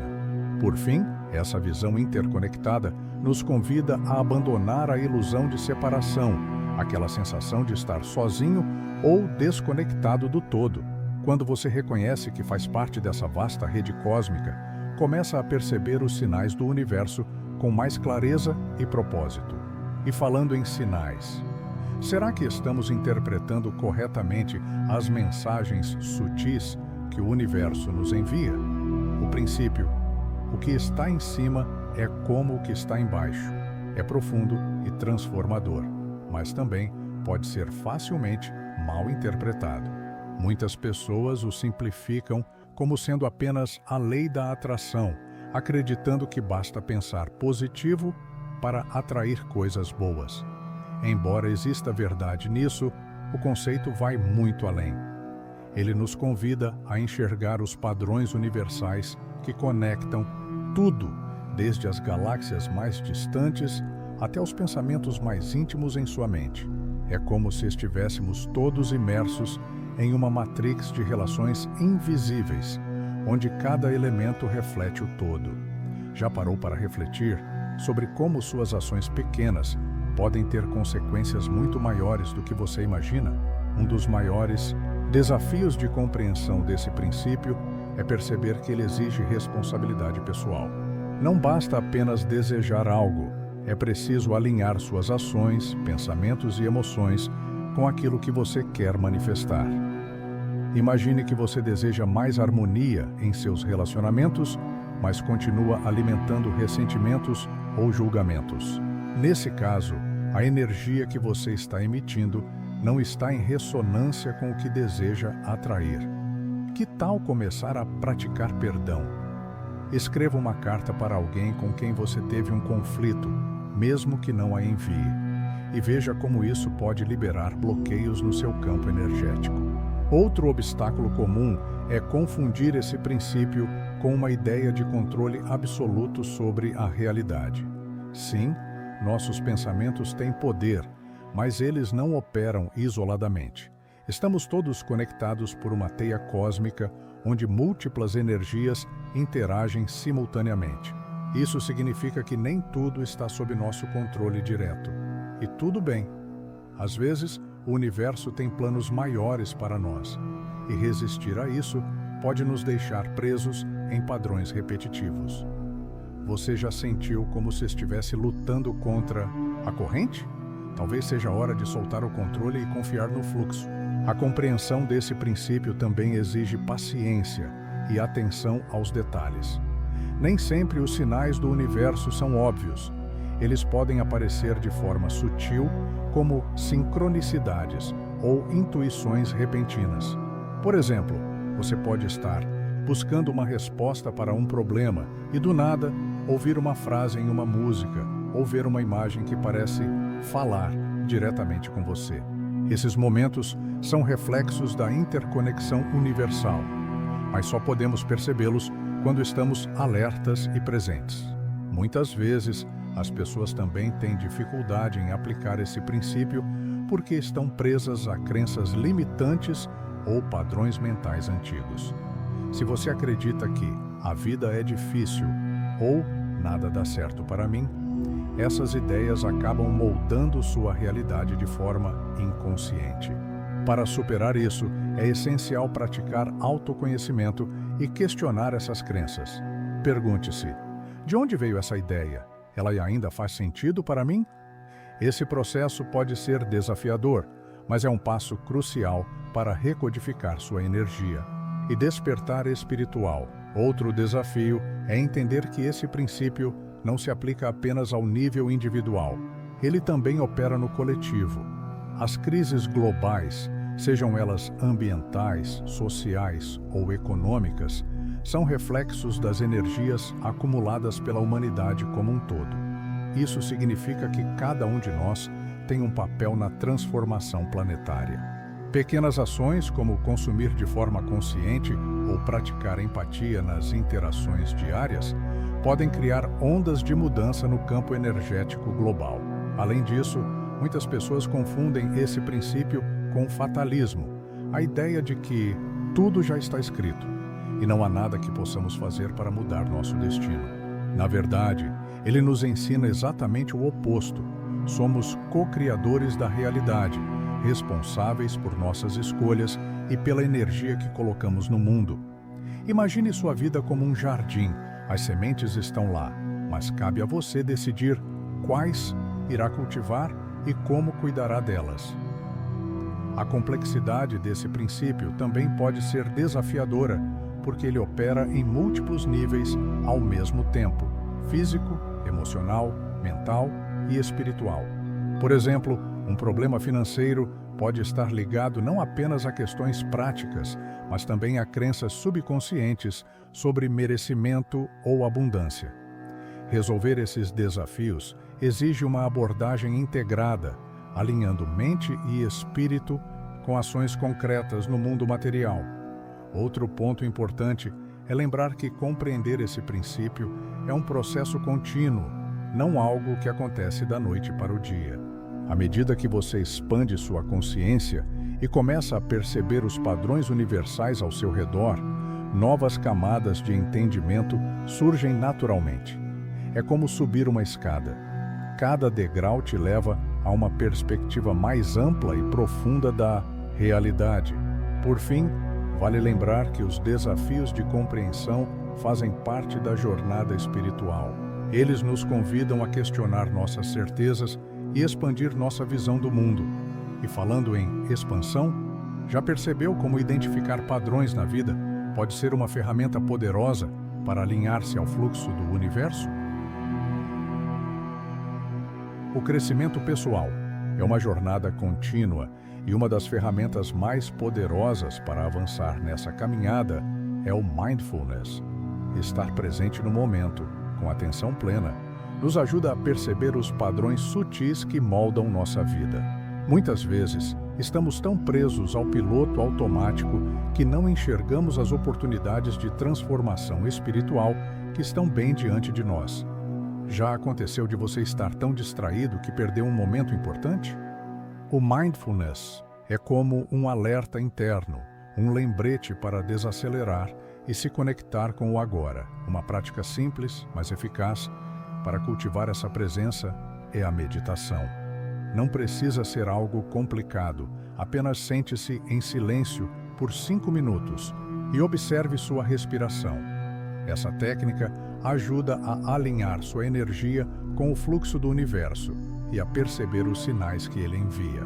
Por fim, essa visão interconectada nos convida a abandonar a ilusão de separação, aquela sensação de estar sozinho ou desconectado do todo. Quando você reconhece que faz parte dessa vasta rede cósmica, começa a perceber os sinais do universo com mais clareza e propósito. E falando em sinais, Será que estamos interpretando corretamente as mensagens sutis que o universo nos envia? O princípio: o que está em cima é como o que está embaixo. É profundo e transformador, mas também pode ser facilmente mal interpretado. Muitas pessoas o simplificam como sendo apenas a lei da atração, acreditando que basta pensar positivo para atrair coisas boas. Embora exista verdade nisso, o conceito vai muito além. Ele nos convida a enxergar os padrões universais que conectam tudo, desde as galáxias mais distantes até os pensamentos mais íntimos em sua mente. É como se estivéssemos todos imersos em uma matrix de relações invisíveis, onde cada elemento reflete o todo. Já parou para refletir sobre como suas ações pequenas podem ter consequências muito maiores do que você imagina? Um dos maiores desafios de compreensão desse princípio é perceber que ele exige responsabilidade pessoal. Não basta apenas desejar algo, é preciso alinhar suas ações, pensamentos e emoções com aquilo que você quer manifestar. Imagine que você deseja mais harmonia em seus relacionamentos, mas continua alimentando ressentimentos ou julgamentos. Nesse caso, a energia que você está emitindo não está em ressonância com o que deseja atrair. Que tal começar a praticar perdão? Escreva uma carta para alguém com quem você teve um conflito, mesmo que não a envie, e veja como isso pode liberar bloqueios no seu campo energético. Outro obstáculo comum é confundir esse princípio com uma ideia de controle absoluto sobre a realidade. Sim, nossos pensamentos têm poder, mas eles não operam isoladamente. Estamos todos conectados por uma teia cósmica onde múltiplas energias interagem simultaneamente. Isso significa que nem tudo está sob nosso controle direto. E tudo bem. Às vezes, o universo tem planos maiores para nós, e resistir a isso pode nos deixar presos em padrões repetitivos. Você já sentiu como se estivesse lutando contra a corrente? Talvez seja a hora de soltar o controle e confiar no fluxo. A compreensão desse princípio também exige paciência e atenção aos detalhes. Nem sempre os sinais do universo são óbvios. Eles podem aparecer de forma sutil, como sincronicidades ou intuições repentinas. Por exemplo, você pode estar buscando uma resposta para um problema e, do nada, ouvir uma frase em uma música ou ver uma imagem que parece falar diretamente com você. Esses momentos são reflexos da interconexão universal, mas só podemos percebê-los quando estamos alertas e presentes. Muitas vezes, as pessoas também têm dificuldade em aplicar esse princípio porque estão presas a crenças limitantes ou padrões mentais antigos. Se você acredita que a vida é difícil ou nada dá certo para mim, essas ideias acabam moldando sua realidade de forma inconsciente. Para superar isso, é essencial praticar autoconhecimento e questionar essas crenças. Pergunte-se: de onde veio essa ideia? Ela ainda faz sentido para mim? Esse processo pode ser desafiador, mas é um passo crucial para recodificar sua energia e despertar espiritual. Outro desafio é entender que esse princípio não se aplica apenas ao nível individual. Ele também opera no coletivo. As crises globais, sejam elas ambientais, sociais ou econômicas, são reflexos das energias acumuladas pela humanidade como um todo. Isso significa que cada um de nós tem um papel na transformação planetária. Pequenas ações, como consumir de forma consciente ou praticar empatia nas interações diárias, podem criar ondas de mudança no campo energético global. Além disso, muitas pessoas confundem esse princípio com fatalismo, a ideia de que tudo já está escrito e não há nada que possamos fazer para mudar nosso destino. Na verdade, ele nos ensina exatamente o oposto. Somos co-criadores da realidade, responsáveis por nossas escolhas e pela energia que colocamos no mundo. Imagine sua vida como um jardim. As sementes estão lá, mas cabe a você decidir quais irá cultivar e como cuidará delas. A complexidade desse princípio também pode ser desafiadora, porque ele opera em múltiplos níveis ao mesmo tempo: físico, emocional, mental e espiritual. Por exemplo, um problema financeiro pode estar ligado não apenas a questões práticas, mas também a crenças subconscientes sobre merecimento ou abundância. Resolver esses desafios exige uma abordagem integrada, alinhando mente e espírito com ações concretas no mundo material. Outro ponto importante é lembrar que compreender esse princípio é um processo contínuo, não algo que acontece da noite para o dia. À medida que você expande sua consciência e começa a perceber os padrões universais ao seu redor, novas camadas de entendimento surgem naturalmente. É como subir uma escada. Cada degrau te leva a uma perspectiva mais ampla e profunda da realidade. Por fim, vale lembrar que os desafios de compreensão fazem parte da jornada espiritual. Eles nos convidam a questionar nossas certezas e expandir nossa visão do mundo. E falando em expansão, já percebeu como identificar padrões na vida pode ser uma ferramenta poderosa para alinhar-se ao fluxo do universo? O crescimento pessoal é uma jornada contínua e uma das ferramentas mais poderosas para avançar nessa caminhada é o mindfulness. Estar presente no momento, com atenção plena, nos ajuda a perceber os padrões sutis que moldam nossa vida. Muitas vezes, estamos tão presos ao piloto automático que não enxergamos as oportunidades de transformação espiritual que estão bem diante de nós. Já aconteceu de você estar tão distraído que perdeu um momento importante? O mindfulness é como um alerta interno, um lembrete para desacelerar e se conectar com o agora. Uma prática simples, mas eficaz, para cultivar essa presença é a meditação. Não precisa ser algo complicado, apenas sente-se em silêncio por 5 minutos e observe sua respiração. Essa técnica ajuda a alinhar sua energia com o fluxo do universo e a perceber os sinais que ele envia.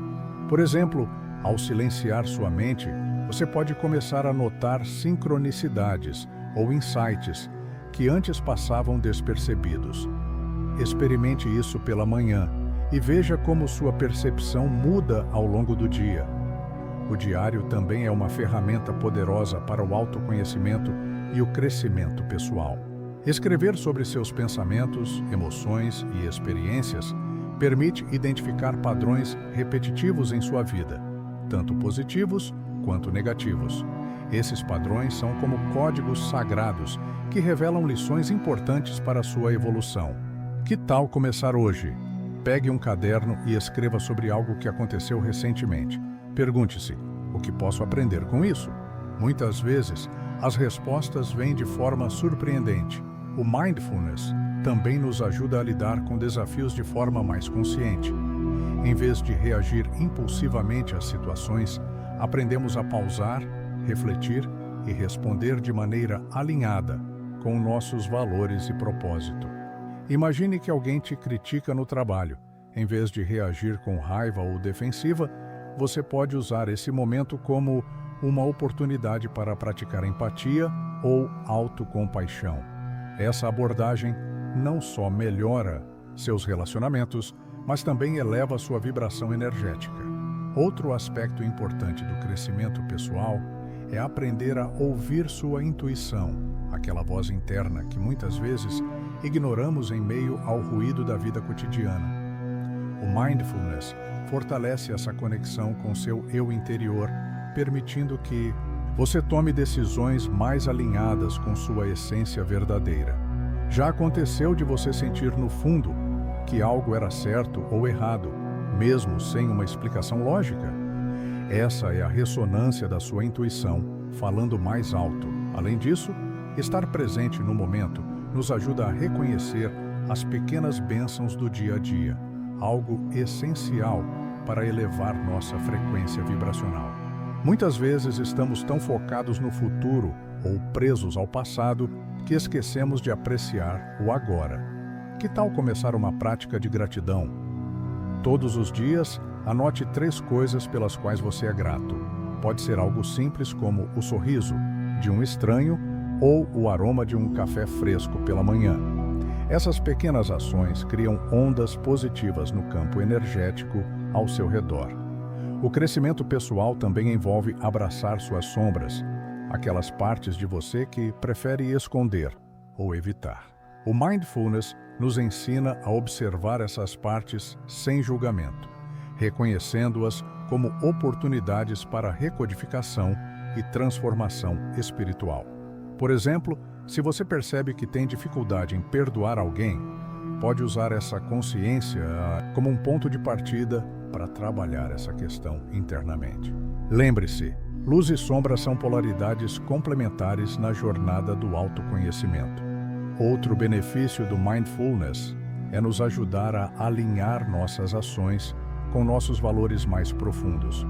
Por exemplo, ao silenciar sua mente, você pode começar a notar sincronicidades ou insights que antes passavam despercebidos. Experimente isso pela manhã e veja como sua percepção muda ao longo do dia. O diário também é uma ferramenta poderosa para o autoconhecimento e o crescimento pessoal. Escrever sobre seus pensamentos, emoções e experiências permite identificar padrões repetitivos em sua vida, tanto positivos quanto negativos. Esses padrões são como códigos sagrados que revelam lições importantes para a sua evolução. Que tal começar hoje? Pegue um caderno e escreva sobre algo que aconteceu recentemente. Pergunte-se: o que posso aprender com isso? Muitas vezes, as respostas vêm de forma surpreendente. O mindfulness também nos ajuda a lidar com desafios de forma mais consciente. Em vez de reagir impulsivamente às situações, aprendemos a pausar, refletir e responder de maneira alinhada com nossos valores e propósito. Imagine que alguém te critica no trabalho. Em vez de reagir com raiva ou defensiva, você pode usar esse momento como uma oportunidade para praticar empatia ou autocompaixão. Essa abordagem não só melhora seus relacionamentos, mas também eleva sua vibração energética. Outro aspecto importante do crescimento pessoal é aprender a ouvir sua intuição, aquela voz interna que muitas vezes ignoramos em meio ao ruído da vida cotidiana. O mindfulness fortalece essa conexão com seu eu interior, permitindo que você tome decisões mais alinhadas com sua essência verdadeira. Já aconteceu de você sentir no fundo que algo era certo ou errado, mesmo sem uma explicação lógica? Essa é a ressonância da sua intuição, falando mais alto. Além disso, estar presente no momento nos ajuda a reconhecer as pequenas bênçãos do dia a dia, algo essencial para elevar nossa frequência vibracional. Muitas vezes estamos tão focados no futuro ou presos ao passado que esquecemos de apreciar o agora. Que tal começar uma prática de gratidão? Todos os dias, anote 3 coisas pelas quais você é grato. Pode ser algo simples como o sorriso de um estranho ou o aroma de um café fresco pela manhã. Essas pequenas ações criam ondas positivas no campo energético ao seu redor. O crescimento pessoal também envolve abraçar suas sombras, aquelas partes de você que prefere esconder ou evitar. O Mindfulness nos ensina a observar essas partes sem julgamento, reconhecendo-as como oportunidades para recodificação e transformação espiritual. Por exemplo, se você percebe que tem dificuldade em perdoar alguém, pode usar essa consciência como um ponto de partida para trabalhar essa questão internamente. Lembre-se, luz e sombra são polaridades complementares na jornada do autoconhecimento. Outro benefício do Mindfulness é nos ajudar a alinhar nossas ações com nossos valores mais profundos.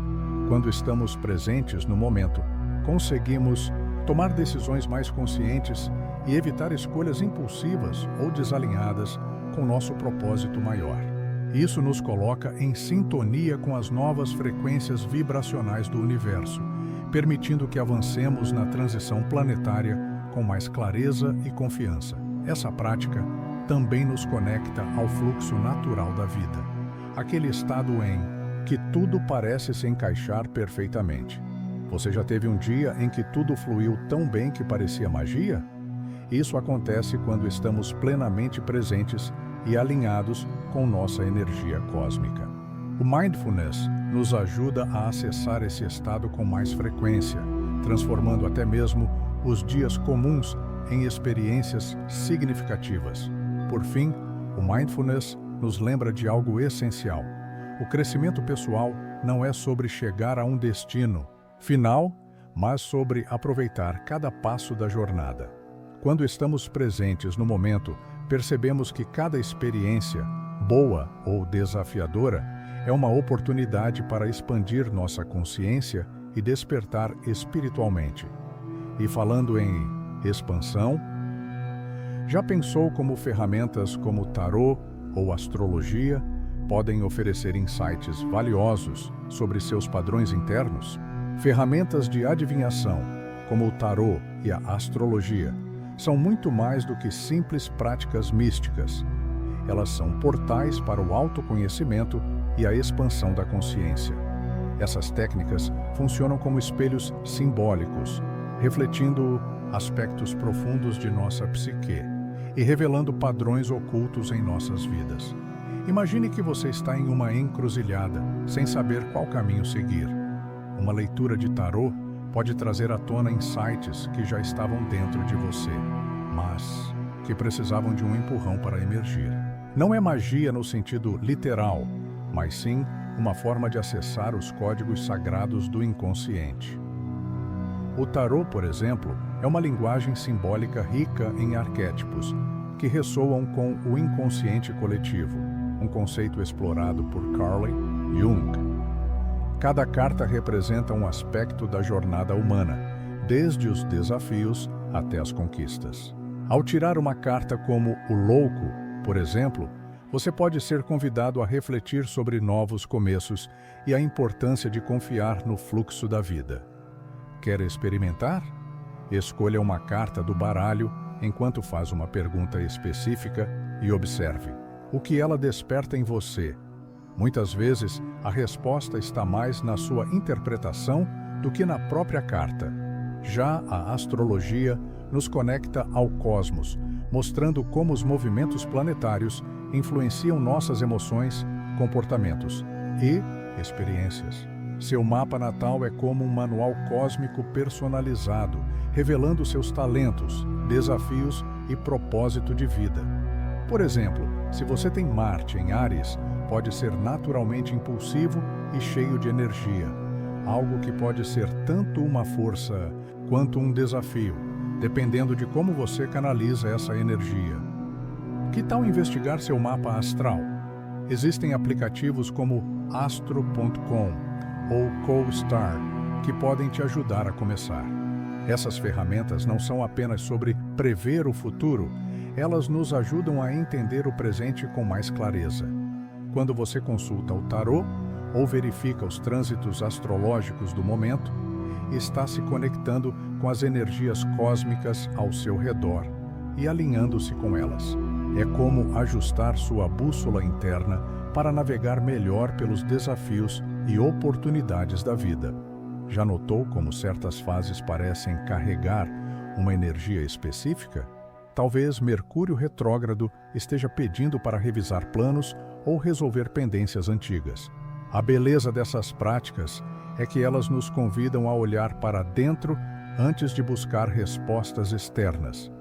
Quando estamos presentes no momento, conseguimos tomar decisões mais conscientes e evitar escolhas impulsivas ou desalinhadas com nosso propósito maior. Isso nos coloca em sintonia com as novas frequências vibracionais do universo, permitindo que avancemos na transição planetária com mais clareza e confiança. Essa prática também nos conecta ao fluxo natural da vida, aquele estado em que tudo parece se encaixar perfeitamente. Você já teve um dia em que tudo fluiu tão bem que parecia magia? Isso acontece quando estamos plenamente presentes e alinhados com nossa energia cósmica. O Mindfulness nos ajuda a acessar esse estado com mais frequência, transformando até mesmo os dias comuns em experiências significativas. Por fim, o Mindfulness nos lembra de algo essencial. O crescimento pessoal não é sobre chegar a um destino final, mas sobre aproveitar cada passo da jornada. Quando estamos presentes no momento, percebemos que cada experiência, boa ou desafiadora, é uma oportunidade para expandir nossa consciência e despertar espiritualmente. E falando em expansão, já pensou como ferramentas como tarô ou astrologia podem oferecer insights valiosos sobre seus padrões internos? Ferramentas de adivinhação, como o tarô e a astrologia, são muito mais do que simples práticas místicas. Elas são portais para o autoconhecimento e a expansão da consciência. Essas técnicas funcionam como espelhos simbólicos, refletindo aspectos profundos de nossa psique e revelando padrões ocultos em nossas vidas. Imagine que você está em uma encruzilhada, sem saber qual caminho seguir. Uma leitura de tarô pode trazer à tona insights que já estavam dentro de você, mas que precisavam de um empurrão para emergir. Não é magia no sentido literal, mas sim uma forma de acessar os códigos sagrados do inconsciente. O tarô, por exemplo, é uma linguagem simbólica rica em arquétipos que ressoam com o inconsciente coletivo, um conceito explorado por Carl Jung. Cada carta representa um aspecto da jornada humana, desde os desafios até as conquistas. Ao tirar uma carta como o Louco, por exemplo, você pode ser convidado a refletir sobre novos começos e a importância de confiar no fluxo da vida. Quer experimentar? Escolha uma carta do baralho enquanto faz uma pergunta específica e observe o que ela desperta em você. Muitas vezes, a resposta está mais na sua interpretação do que na própria carta. Já a astrologia nos conecta ao cosmos, mostrando como os movimentos planetários influenciam nossas emoções, comportamentos e experiências. Seu mapa natal é como um manual cósmico personalizado, revelando seus talentos, desafios e propósito de vida. Por exemplo, se você tem Marte em Áries, pode ser naturalmente impulsivo e cheio de energia, algo que pode ser tanto uma força quanto um desafio, dependendo de como você canaliza essa energia. Que tal investigar seu mapa astral? Existem aplicativos como astro.com ou CoStar que podem te ajudar a começar. Essas ferramentas não são apenas sobre prever o futuro, elas nos ajudam a entender o presente com mais clareza. Quando você consulta o tarô ou verifica os trânsitos astrológicos do momento, está se conectando com as energias cósmicas ao seu redor e alinhando-se com elas. É como ajustar sua bússola interna para navegar melhor pelos desafios e oportunidades da vida. Já notou como certas fases parecem carregar uma energia específica? Talvez Mercúrio retrógrado esteja pedindo para revisar planos ou resolver pendências antigas. A beleza dessas práticas é que elas nos convidam a olhar para dentro antes de buscar respostas externas.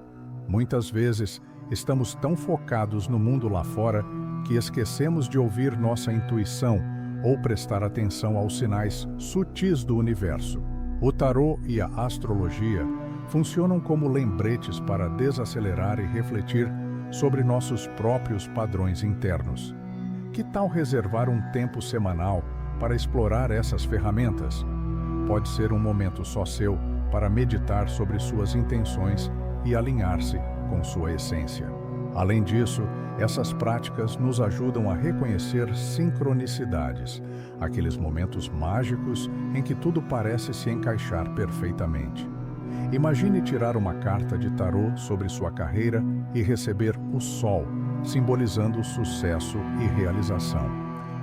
Muitas vezes, estamos tão focados no mundo lá fora que esquecemos de ouvir nossa intuição ou prestar atenção aos sinais sutis do universo. O tarô e a astrologia funcionam como lembretes para desacelerar e refletir sobre nossos próprios padrões internos. Que tal reservar um tempo semanal para explorar essas ferramentas? Pode ser um momento só seu para meditar sobre suas intenções e alinhar-se com sua essência. Além disso, essas práticas nos ajudam a reconhecer sincronicidades, aqueles momentos mágicos em que tudo parece se encaixar perfeitamente. Imagine tirar uma carta de tarô sobre sua carreira e receber o Sol, simbolizando sucesso e realização.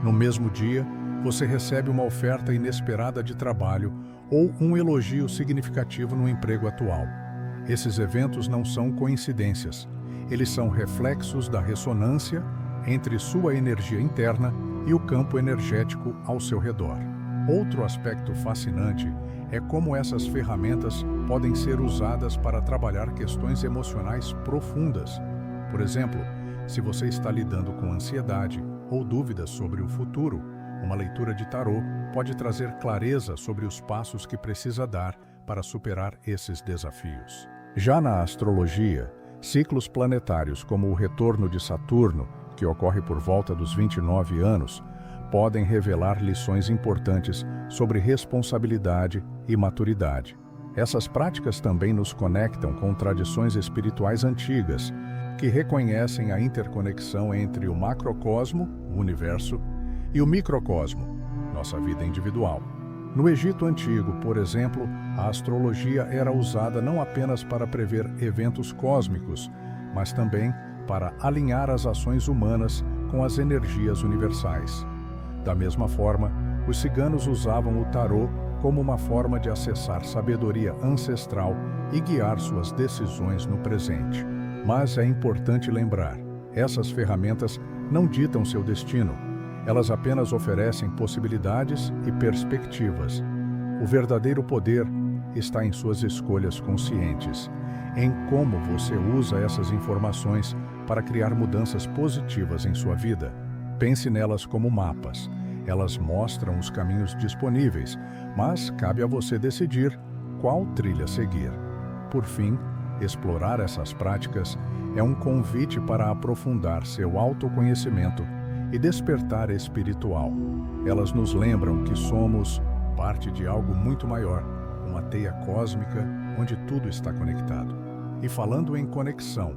No mesmo dia, você recebe uma oferta inesperada de trabalho ou um elogio significativo no emprego atual. Esses eventos não são coincidências. Eles são reflexos da ressonância entre sua energia interna e o campo energético ao seu redor. Outro aspecto fascinante é como essas ferramentas podem ser usadas para trabalhar questões emocionais profundas. Por exemplo, se você está lidando com ansiedade ou dúvidas sobre o futuro, uma leitura de tarô pode trazer clareza sobre os passos que precisa dar para superar esses desafios. Já na astrologia, ciclos planetários como o retorno de Saturno, que ocorre por volta dos 29 anos, podem revelar lições importantes sobre responsabilidade e maturidade. Essas práticas também nos conectam com tradições espirituais antigas, que reconhecem a interconexão entre o macrocosmo, o universo, e o microcosmo, nossa vida individual. No Egito Antigo, por exemplo, a astrologia era usada não apenas para prever eventos cósmicos, mas também para alinhar as ações humanas com as energias universais. Da mesma forma, os ciganos usavam o tarô como uma forma de acessar sabedoria ancestral e guiar suas decisões no presente. Mas é importante lembrar, essas ferramentas não ditam seu destino. Elas apenas oferecem possibilidades e perspectivas. O verdadeiro poder está em suas escolhas conscientes, em como você usa essas informações para criar mudanças positivas em sua vida. Pense nelas como mapas. Elas mostram os caminhos disponíveis, mas cabe a você decidir qual trilha seguir. Por fim, explorar essas práticas é um convite para aprofundar seu autoconhecimento e despertar espiritual. Elas nos lembram que somos parte de algo muito maior, uma teia cósmica onde tudo está conectado. E falando em conexão,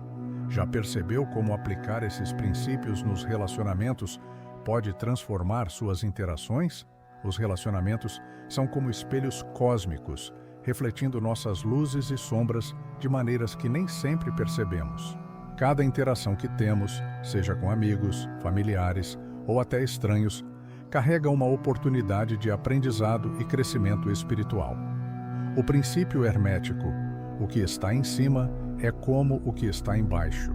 já percebeu como aplicar esses princípios nos relacionamentos pode transformar suas interações? Os relacionamentos são como espelhos cósmicos, refletindo nossas luzes e sombras de maneiras que nem sempre percebemos. Cada interação que temos, seja com amigos, familiares ou até estranhos, carrega uma oportunidade de aprendizado e crescimento espiritual. O princípio hermético, o que está em cima é como o que está embaixo,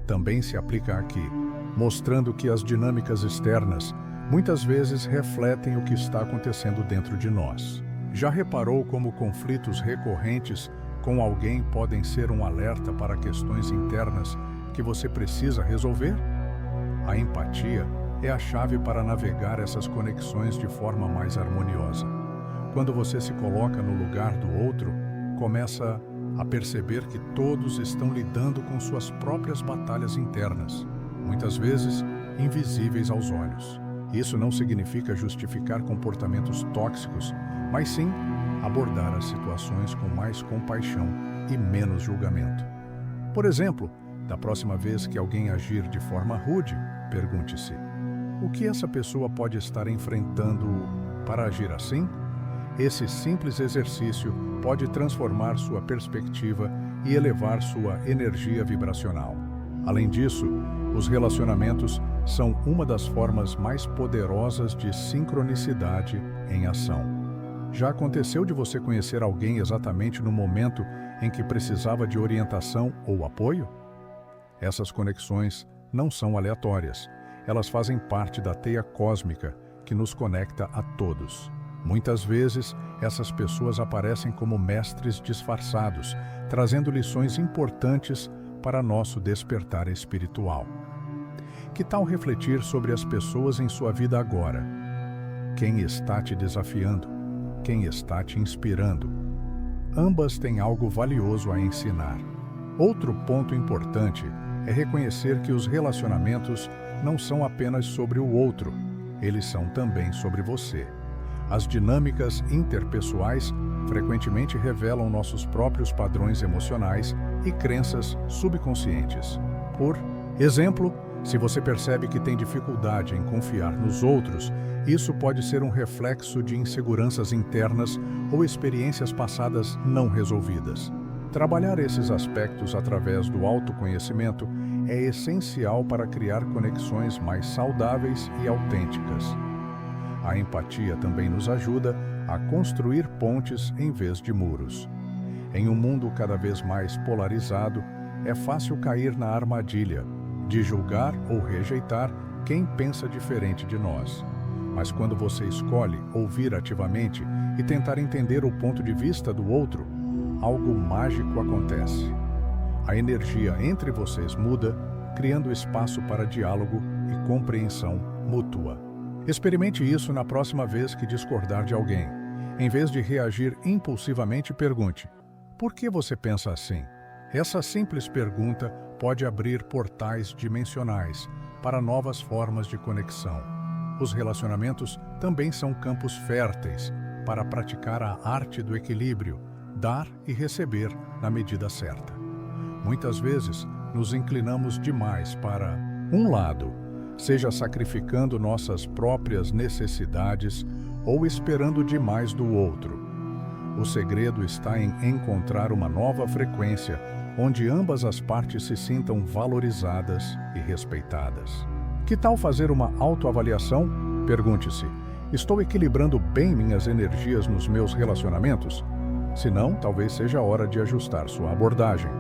também se aplica aqui, mostrando que as dinâmicas externas muitas vezes refletem o que está acontecendo dentro de nós. Já reparou como conflitos recorrentes com alguém podem ser um alerta para questões internas que você precisa resolver? A empatia é a chave para navegar essas conexões de forma mais harmoniosa. Quando você se coloca no lugar do outro, começa a perceber que todos estão lidando com suas próprias batalhas internas, muitas vezes invisíveis aos olhos. Isso não significa justificar comportamentos tóxicos, mas sim abordar as situações com mais compaixão e menos julgamento. Por exemplo, da próxima vez que alguém agir de forma rude, pergunte-se: O que essa pessoa pode estar enfrentando para agir assim? Esse simples exercício pode transformar sua perspectiva e elevar sua energia vibracional. Além disso, os relacionamentos são uma das formas mais poderosas de sincronicidade em ação. Já aconteceu de você conhecer alguém exatamente no momento em que precisava de orientação ou apoio? Essas conexões não são aleatórias. Elas fazem parte da teia cósmica que nos conecta a todos. Muitas vezes, essas pessoas aparecem como mestres disfarçados, trazendo lições importantes para nosso despertar espiritual. Que tal refletir sobre as pessoas em sua vida agora? Quem está te desafiando? Quem está te inspirando? Ambas têm algo valioso a ensinar. Outro ponto importante é reconhecer que os relacionamentos não são apenas sobre o outro, eles são também sobre você. As dinâmicas interpessoais frequentemente revelam nossos próprios padrões emocionais e crenças subconscientes. Por exemplo, se você percebe que tem dificuldade em confiar nos outros, isso pode ser um reflexo de inseguranças internas ou experiências passadas não resolvidas. Trabalhar esses aspectos através do autoconhecimento é essencial para criar conexões mais saudáveis e autênticas. A empatia também nos ajuda a construir pontes em vez de muros. Em um mundo cada vez mais polarizado, é fácil cair na armadilha de julgar ou rejeitar quem pensa diferente de nós. Mas quando você escolhe ouvir ativamente e tentar entender o ponto de vista do outro, algo mágico acontece. A energia entre vocês muda, criando espaço para diálogo e compreensão mútua. Experimente isso na próxima vez que discordar de alguém. Em vez de reagir impulsivamente, pergunte: por que você pensa assim? Essa simples pergunta pode abrir portais dimensionais para novas formas de conexão. Os relacionamentos também são campos férteis para praticar a arte do equilíbrio, dar e receber na medida certa. Muitas vezes, nos inclinamos demais para um lado, seja sacrificando nossas próprias necessidades ou esperando demais do outro. O segredo está em encontrar uma nova frequência, onde ambas as partes se sintam valorizadas e respeitadas. Que tal fazer uma autoavaliação? Pergunte-se: estou equilibrando bem minhas energias nos meus relacionamentos? Se não, talvez seja a hora de ajustar sua abordagem.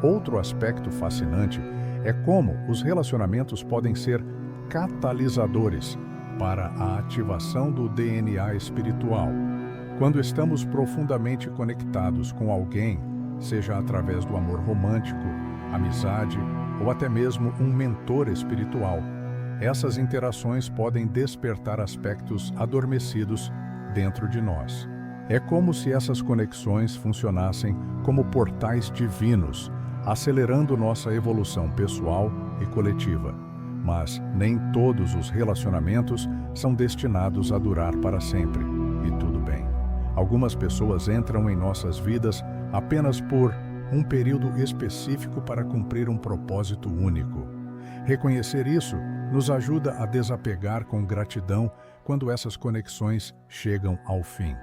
Outro aspecto fascinante é como os relacionamentos podem ser catalisadores para a ativação do DNA espiritual. Quando estamos profundamente conectados com alguém, seja através do amor romântico, amizade ou até mesmo um mentor espiritual, essas interações podem despertar aspectos adormecidos dentro de nós. É como se essas conexões funcionassem como portais divinos, acelerando nossa evolução pessoal e coletiva. Mas nem todos os relacionamentos são destinados a durar para sempre, e tudo bem. Algumas pessoas entram em nossas vidas apenas por um período específico para cumprir um propósito único. Reconhecer isso nos ajuda a desapegar com gratidão quando essas conexões chegam ao fim.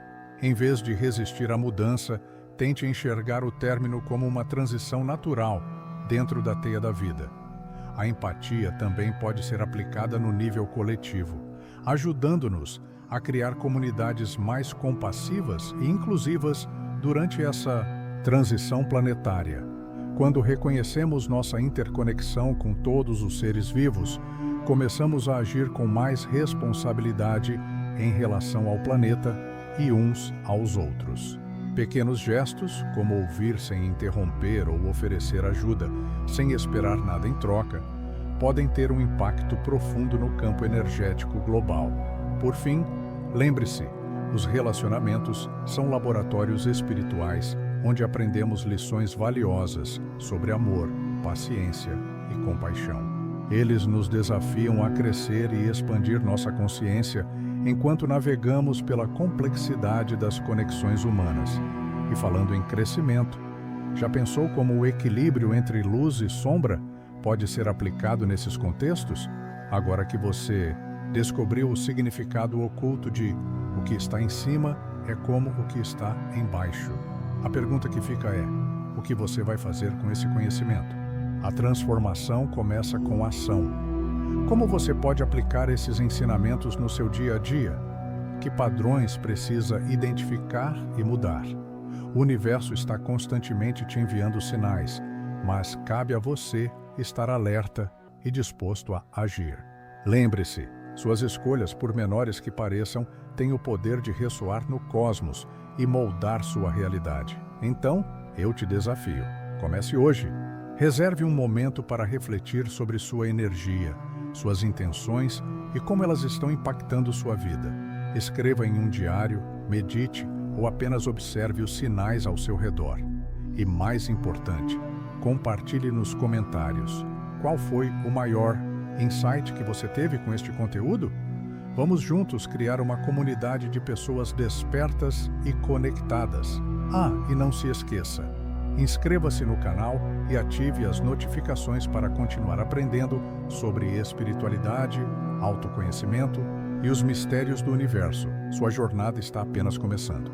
Em vez de resistir à mudança, tente enxergar o término como uma transição natural dentro da teia da vida. A empatia também pode ser aplicada no nível coletivo, ajudando-nos a criar comunidades mais compassivas e inclusivas durante essa transição planetária. Quando reconhecemos nossa interconexão com todos os seres vivos, começamos a agir com mais responsabilidade em relação ao planeta e uns aos outros. Pequenos gestos, como ouvir sem interromper ou oferecer ajuda, sem esperar nada em troca, podem ter um impacto profundo no campo energético global. Por fim, lembre-se, os relacionamentos são laboratórios espirituais onde aprendemos lições valiosas sobre amor, paciência e compaixão. Eles nos desafiam a crescer e expandir nossa consciência enquanto navegamos pela complexidade das conexões humanas. E falando em crescimento, já pensou como o equilíbrio entre luz e sombra pode ser aplicado nesses contextos? Agora que você descobriu o significado oculto de o que está em cima é como o que está embaixo, a pergunta que fica é: o que você vai fazer com esse conhecimento? A transformação começa com ação. Como você pode aplicar esses ensinamentos no seu dia a dia? Que padrões precisa identificar e mudar? O universo está constantemente te enviando sinais, mas cabe a você estar alerta e disposto a agir. Lembre-se, suas escolhas, por menores que pareçam, têm o poder de ressoar no cosmos e moldar sua realidade. Então, eu te desafio. Comece hoje. Reserve um momento para refletir sobre sua energia, suas intenções e como elas estão impactando sua vida. Escreva em um diário, medite ou apenas observe os sinais ao seu redor. E mais importante, compartilhe nos comentários. Qual foi o maior insight que você teve com este conteúdo? Vamos juntos criar uma comunidade de pessoas despertas e conectadas. E não se esqueça, inscreva-se no canal e ative as notificações para continuar aprendendo sobre espiritualidade, autoconhecimento e os mistérios do universo. Sua jornada está apenas começando.